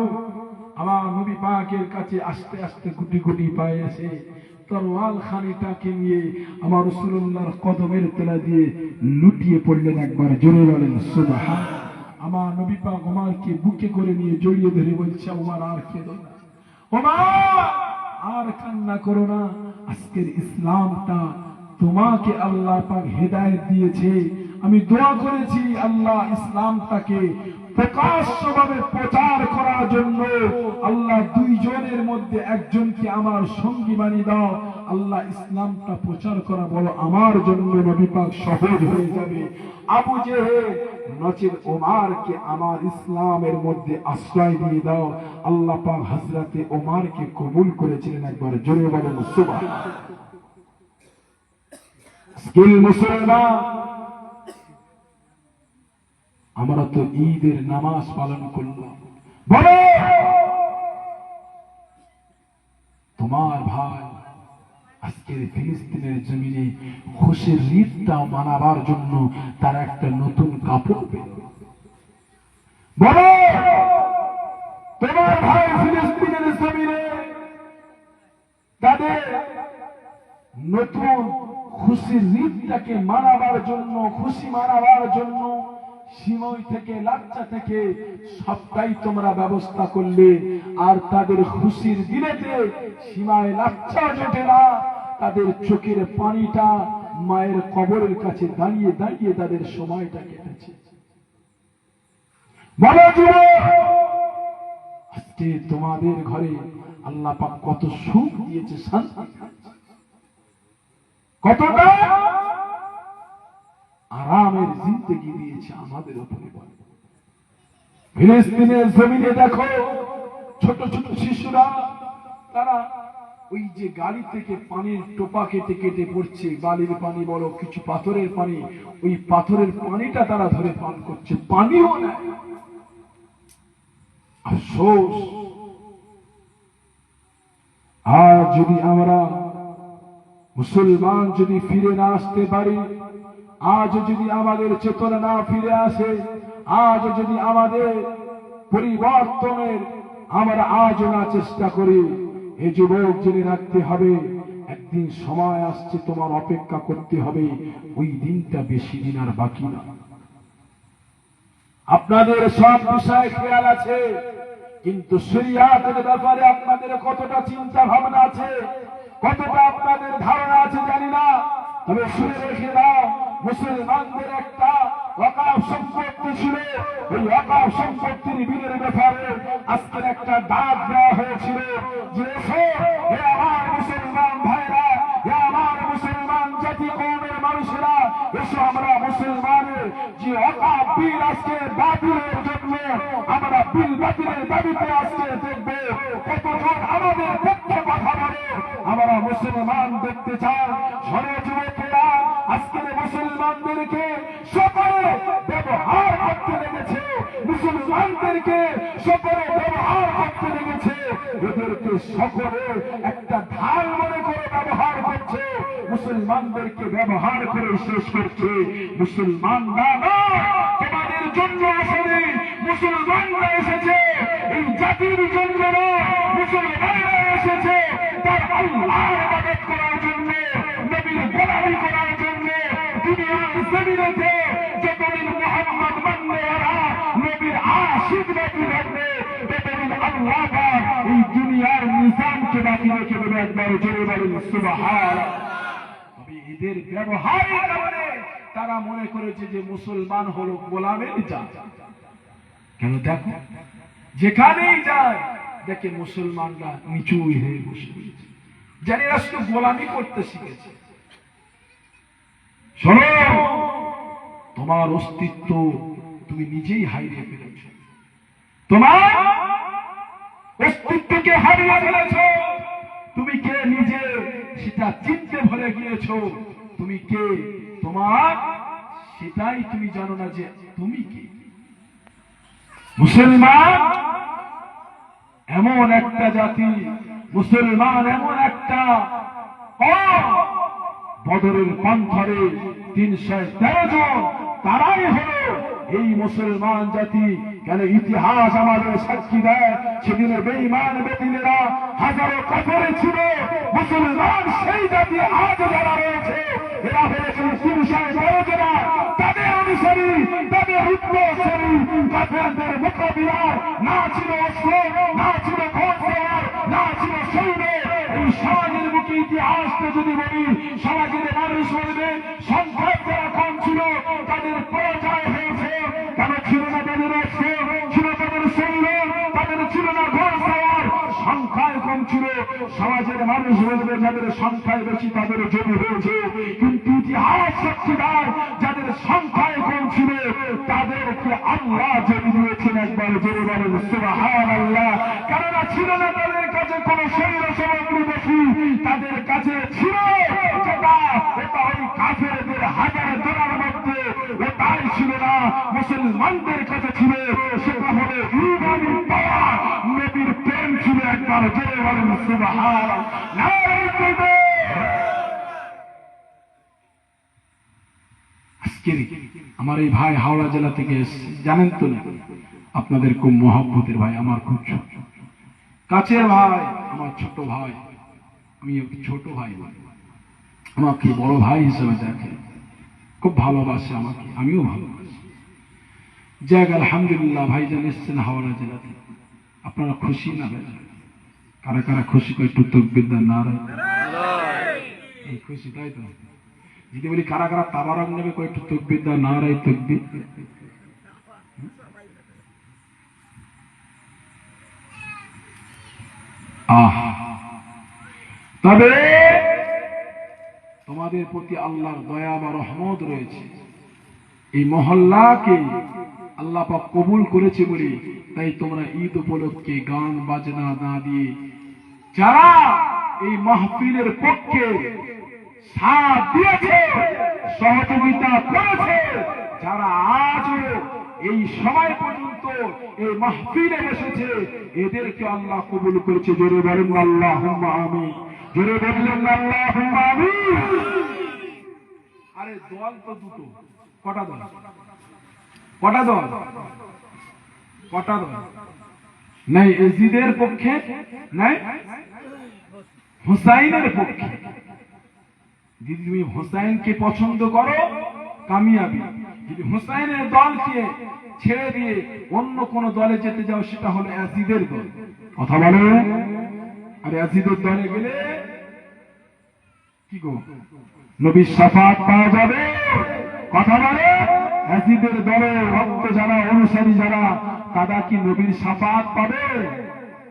আমার নবী পাকের কাছে আস্তে আস্তে গুটি গুটি পায়ে এসে তরওয়াল খানিটাকে নিয়ে আমার রাসূলুল্লাহর কদমের তলা দিয়ে লুটিয়ে পড়লেন। একবার জোরে বলেন সুবহানাল্লাহ। আমার নবী পাক ওমরকে বুকে করে নিয়ে জড়িয়ে ধরে বলছে, ওমর আর কেঁদো না, ওমর আর কান্না করো না। আজকের ইসলামটা তোমাকে আল্লাহ পাক হেদায়েত দিয়েছে। আমি দোয়া করেছি আল্লাহ ইসলামটাকে প্রকাশ্যভাবে প্রচার করার জন্য আল্লাহ দুইজনের মধ্যে একজনকে আমার সঙ্গী বানিয়ে দাও। আল্লাহ ইসলামটা প্রচার করা বলো আমার জন্য নবী পাক সহজ হয়ে যাবে। আবু জেহেল নচেত ওমরকে আমার ইসলামের মধ্যে আশ্রয় দিয়ে দাও। আল্লাহ পাক হযরতে ওমরকে কবুল করেছিলেন। একবার জোরে বলেন সুবহানাল্লাহ। স্কিল মুসলমান, আমরা তো ঈদের নামাজ পালন করলাম, বলো তোমার ভাই আজকের ফিলিস্তিনের জমিনে খুশির ঈদটা মানাবার জন্য তারা একটা নতুন কাপড় পেল। বলো তোমার ভাই ফিলিস্তিনের জমিনে তাদের নতুন খুশির ঈদটাকে মানাবার জন্য, খুশি মানাবার জন্য সিময় থেকে লাচ্চা থেকে সবটাই তোমরা ব্যবস্থা করলে, আর তাদের খুশির দিনেতে সীমায় লাচ্চা জোটে না, তাদের চোখের পানিটা মায়ের কবরের কাছে দাঁড়িয়ে দাঁড়িয়ে তাদের সময়টা কেটেছে। বলো যুবক, আজকে তোমাদের ঘরে আল্লাহ পাক কত সুখ দিয়েছে, শান্তি, কতটা আরামের জিন্দেগি দিয়েছে আমাদের উপরে। ফিলিস্তিনের জমিনে দেখো ছোট ছোট শিশুরা, তারা ওই যে গাড়ি থেকে পানির টোপা কেটে কেটে পড়ছে, বালির পানি বলো কিছু পাথরের পানি, ওই পাথরের পানিটা তারা ধরে পান করছে, পানিও নেয়। আফসোস, আর যদি আমরা মুসলমান যদি ফিরে না আসতে পারি, আজ যদি আমাদের চেতনা না ফিরে আসে, আজ যদি আমাদের পরিবর্তনের আমরা আজ না চেষ্টা করি, এ যুবক জেনে রাখতে হবে একদিন সময় আসছে তোমার অপেক্ষা করতে হবে, ওই দিনটা বেশি দিন আর বাকি না। আপনাদের সব বিষয়ে খেয়াল আছে, কিন্তু শরিয়াতের ব্যাপারে আপনাদের কতটা চিন্তা ভাবনা আছে, কতটা আপনাদের ধারণা আছে জানি না। তবে শুনে রেখে দাও, মুসলমানদের একটা ওয়াকফ সম্পত্তি ছিল, ওই ওয়াকফ সম্পত্তির বিলের ব্যাপারে আজকের একটা ডাক দেওয়া হয়েছিল যে হে আমার মুসলমান ভাইরা, হে আমার মুসলমান জাতি কওমের মানুষেরা, এসো আমরা মুসলমানের যে ওয়াকফ বিল আজকে বাতিলের জন্য আমরা বিল বাতিলের দাবিতে আজকে দেখবে কতজন আমাদের পক্ষে কথা বলে। আমরা মুসলমান দেখতে চাই, ষড়যন্ত্রীরা আজকের মুসলমানদেরকে সকলে ব্যবহার করতে লেগেছে, মুসলমানদেরকে সকলে ব্যবহার করতে লেগেছে, এদেরকে সকলে একটা ঢাল মনে করে ব্যবহার করছে, মুসলমানদেরকে ব্যবহার করে শেষ করছে। মুসলমানরা তোমাদের জন্য আসেনি, মুসলমানরা এসেছে এই জাতির জন্য, মুসলমানরা এসেছে তার আল্লাহর ইবাদত করার জন্য, নবীর গোলামি করার জন্য। দুনিয়ার জমিনেতে যতদিন মুহাম্মদ মাননেওয়ালা নবীর আশিক বাকি থাকবে, ততদিন আল্লাহ পাক এই দুনিয়ার নিজামকে বাকি রেখে দেবে। একবার জোরে বলেন সুবহানাল্লাহ। তবে এদের ব্যবহারের কারণে তারা মনে করেছে যে মুসলমান হলো গোলামের জাত। কেন দেখো যেখানেই যায় দেখে মুসলমানরা নিচু হয়ে বসে রয়েছে, যারা রাষ্ট্র গোলামি করতে শিখেছে। শোনো, তোমার অস্তিত্ব তুমি নিজেই হারিয়ে ফেলেছ, তোমার অস্তিত্বকে হারিয়ে ফেলেছ। তুমি কে নিজে সেটা চিনতে ভুলে গিয়েছ। তুমি কে তোমার সেটাই তুমি জানো না যে তুমি কে। মুসলমান এমন একটা জাতি, মুসলমান এমন একটা বদরের পন্থরে 313 জন, তারাই হলো এই মুসলমান জাতি। কেন ইতিহাস আমাদের সাক্ষী দেয়, সেদিনের বেঈমান বেদিনেরা হাজারো কাফের ছিল, মুসলমান সেই জাতি আজ যারা রয়েছে এরা হয়েছে 313 জন। তাদের অনুসারী, তাদের উত্তরসূরি, কাফেরদের মোকাবিলায় না ছিল অস্ত্র, না ছিল ঘোড়সওয়ার, না ছিল সৈন্য। এই সমাজের বুকে ইতিহাসটা যদি বলি, সমাজের মানুষ বলবে সংখ্যায় যারা কম ছিল তাদের পরাজয় হয়েছে। কেন ছিল না তাদের অস্ত্র, ছিল তাদের সৈন্য, তাদের ছিল না ঘোড়সওয়ার, সংখ্যায় কম ছিল। সমাজের মানুষ বলবে যাদের সংখ্যায় বেশি তাদের জমি হয়েছে। কিন্তু ইতিহাস সাক্ষী দেয় যাদের সংখ্যায় কম ছিল তাদেরকে আল্লাহ জমি দিয়েছেন। একবার জোরে বলেন সুবহানাল্লাহ। কেননা ছিল না তাদের কাছে কোন সৈন্য সামগ্রী বেশি, তাদের কাছে ছিল যেটা এটা ওই কাফেরদের হাজার দোলার মধ্যে ওটাই ছিল না, মুসলমানদের কাছে ছিল সেটা হলো ইমানি পাওয়ার, নবীর প্রেম ছিল। একবার জোরে বলেন সুবহানাল্লাহ। আমার এই ভাই হাওড়া জেলা থেকে এসছে, জানেন তো না, আপনাদের খুব মহব্বতের ভাই, আমার খুব কাছের ভাই, আমার ছোট ভাই। আমি ছোট ভাই, আমাকে বড় ভাই হিসেবে দেখে, খুব ভালোবাসে আমাকে, আমিও ভালোবাসি। যাক আলহামদুলিল্লাহ, ভাইজান এসছেন হাওড়া জেলা থেকে। আপনারা খুশি না? কারা কারা খুশি? একটু তাকবীর দেন, নারে এই খুশি, তাই তো? যদি বলি কারা কারা তাবারক নেবে, একটু তাকবীর দেন, নারে তাকবীর। তবে তোমাদের প্রতি আল্লাহর দয়া বা রহমত রয়েছে। এই মহল্লাকে আল্লাহ পাক কবুল করেছে বলে তাই তোমরা ঈদ উপলক্ষে গান বাজনা না দিয়ে যারা এই মাহফিলের পক্ষে সাথ দিয়েছে, সহযোগিতা করেছে, যারা আজও এই সময় পর্যন্ত এই মাহফিলে এসেছে, এদেরকে আল্লাহ কবুল করেছে। জোরে বলেন আল্লাহুম্মা আমিন। জোরে বললেন আল্লাহুম্মা আমিন। আরে দল তো দুটো, কটা দল? কটা দল? কটা দল? নাই ইয়াজিদের পক্ষে, নাই হুসাইনের পক্ষে। যদি তুমি হুসাইনকে পছন্দ করো কামিয়াবি, যদি হুসাইনের দলকে ছেড়ে দিয়ে অন্য কোন দলে যেতে যাও সেটা হলো ইয়াজিদের দল। কথা বলে, আর ইয়াজিদের দলে গেলে কি গো, নবীর শাফাত পাওয়া যাবে। কথা বলে, ইয়াজিদের দলে ভক্ত যারা, অনুসারী যারা, তারা কি নবীর শাফাত পাবে?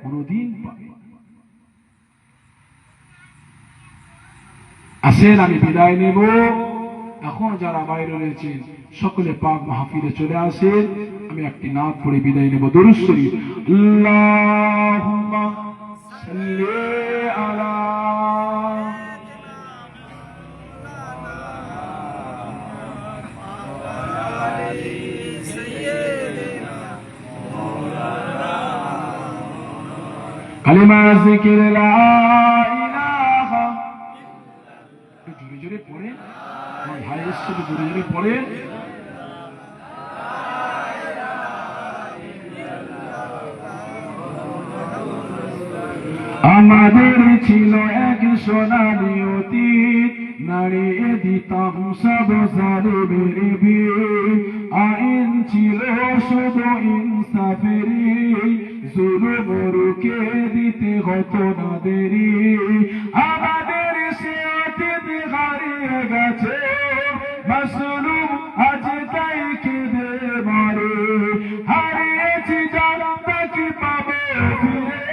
কোনদিন পাবে। আসেন আমি বিদায় নেব। এখন যারা বাইরে রয়েছেন সকলে পাক মাহফিলে চলে আসেন। আমি একটি নাত পড়ে বিদায় নেব। দরুদ শরীফ। আল্লাহুম্মা সাল্লি আলা কালিমা জিকির লা ইলাহা, জোরে জোরে পড়ে ভাই এসে জোরে জোরে পড়ে। আমাদের ছিল এক সোনালী অতীত, নাড়িয়ে দিতাম সব জালিমের ভিড়। আইন ছিল শুধু ইনসাফেরই, জুলুম রুখে দিতে হতো না দেরি। আমাদের সে অতীত হারিয়ে গেছে, মাসলুম আজ তাই কেঁদে মরে। হারিয়েছি যারা তাকে পাবো ফিরে,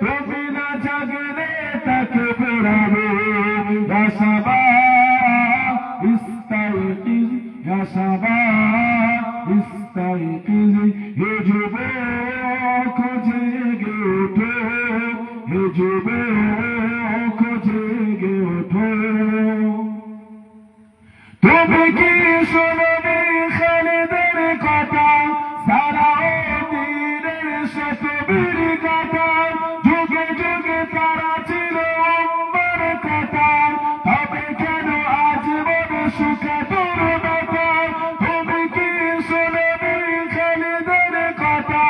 তুমি না জাগলে তাকে ফেরাবে। ইয়া শাবাব ইস্তাইকিজ, ইয়া শাবাব ইস্তাইকিজ, হে যুবক জেগে ওঠো, হে যুবক জেগে ওঠো। তুমি কি শুনবে খালিদের কথা, সালাউদ্দিনের শত বীর কথা। যুগে যুগে তারা ছিল উম্মার কথা, তবে কেন আজ মনে সুখে দুর্দশা। তুমি কি শুনবে খালিদের কথা,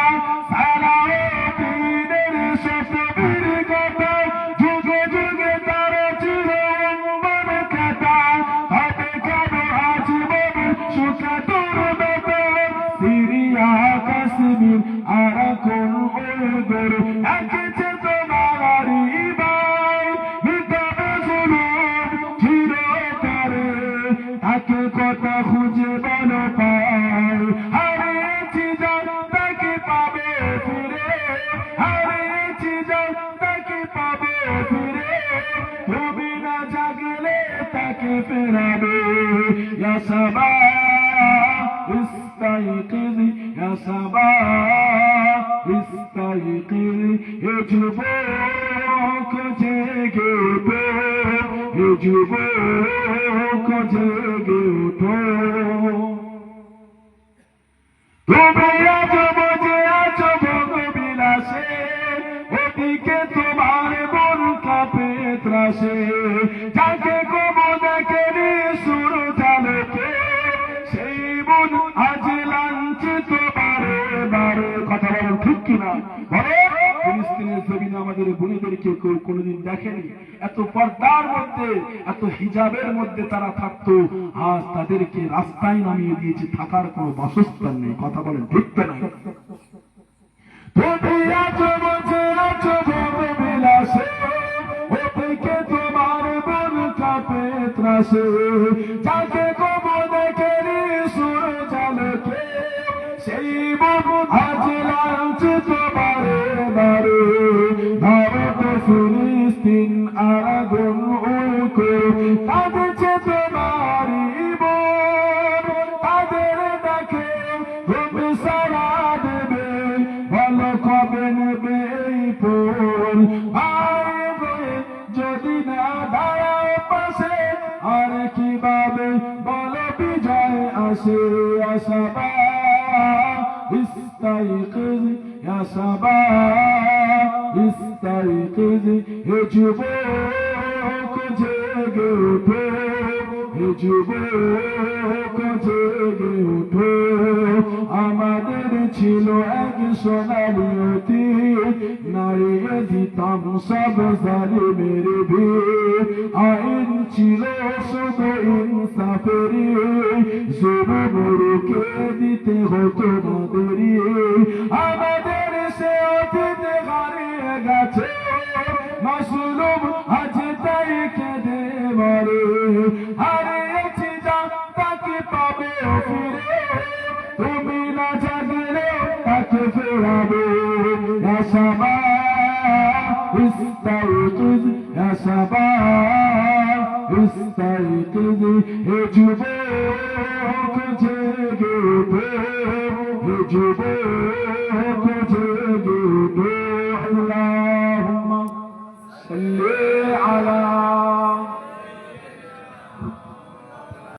সালাউদ্দিনের শত বীর কথা। যুগে যুগে তারা ছিল উম্মার কথা, তবে কেন আজ মনে সুখে দুর্দশা। সিরিয়া কাশ্মীর আর কোন ওগর একেছে তোমার ভাই, মিটাবে জুলুম চিরতরে, তাকে কথা খুঁজে বলো পাই। হারিয়েছি যান তাকে পাবে ফিরে, হারিয়েছি যান তাকে পাবে ফিরে। তুমি না জাগলে তাকে ফেরাবে। ইয়া শাবাব ইস্তাইকিজ, ইয়া শাবাব ইস্তাইকিজ, হে যুবক জেগে ওঠো, হে যুবক জেগে ওঠো। তুমি আজ বুঝে আছো ভোগ বিলাসে, ওদিকে তোমার মন কাঁপে ত্রাসে। যাকে কবু দেখেনি সুর চালকে, সেই মন আজ লাঞ্ছিত বারে বারে। কথা বলেন ঠিক কিনা বলে? ফিলিস্তিনের জমিনে আমাদের বোনেদেরকে কেউ কোনোদিন দেখেনি। এত পর্দার মধ্যে, এত হিজাবের মধ্যে তারা থাকতো, আজ তাদেরকে রাস্তায় নামিয়ে দিয়েছে, থাকার কোনো বাসস্থান নেই। কথা বলেন ঠিক কিনা? তুমি আছো বুঝে আছো ভোগ বিলাসে, ওদিকে তোমার মন কাঁপে ত্রাসে। যাকে কবু দেখেনি সুর চালকে, সেই মন আজ লাঞ্ছিত বারে বারে। ভারত ফিলিস্তিন আগুন উল্কো কাঁদছে তোমারই বোন, তাদের দেখে তুমি সারা দেবে, বলো কবে নেবে এই ফোন। ভাই বলে যদি না দাঁড়াও পাশে, আর কিভাবে বলো বিজয় আসে। ইয়া শাবাব ইস্তাইকিজ, ইয়া শাবাব ইস্তাইকিজ, হে যুবক জেগে ওঠো, হে যুবক জেগে ওঠো। আমাদের ছিল এক সোনালী অতীত, নাড়িয়ে দিতাম সব জালিমের ভিড়। আইন ছিল শুধু ইনসাফেরই, জুলুম রুখে দিতে হতো না দেরি। আমাদের সে অতীত হারিয়ে গেছে, মাসলুম আজ তাই কেঁদে মরে। হারিয়েছি যান তাকে পাবে ফিরে, তুমি না জাগলে তাকে ফেরাবে। ইয়া শাবাব ইস্তাইকিজ, ইয়া শাবাব ইস্তাইকিজ, হে যুবক জেগে ওঠো, হে যুবক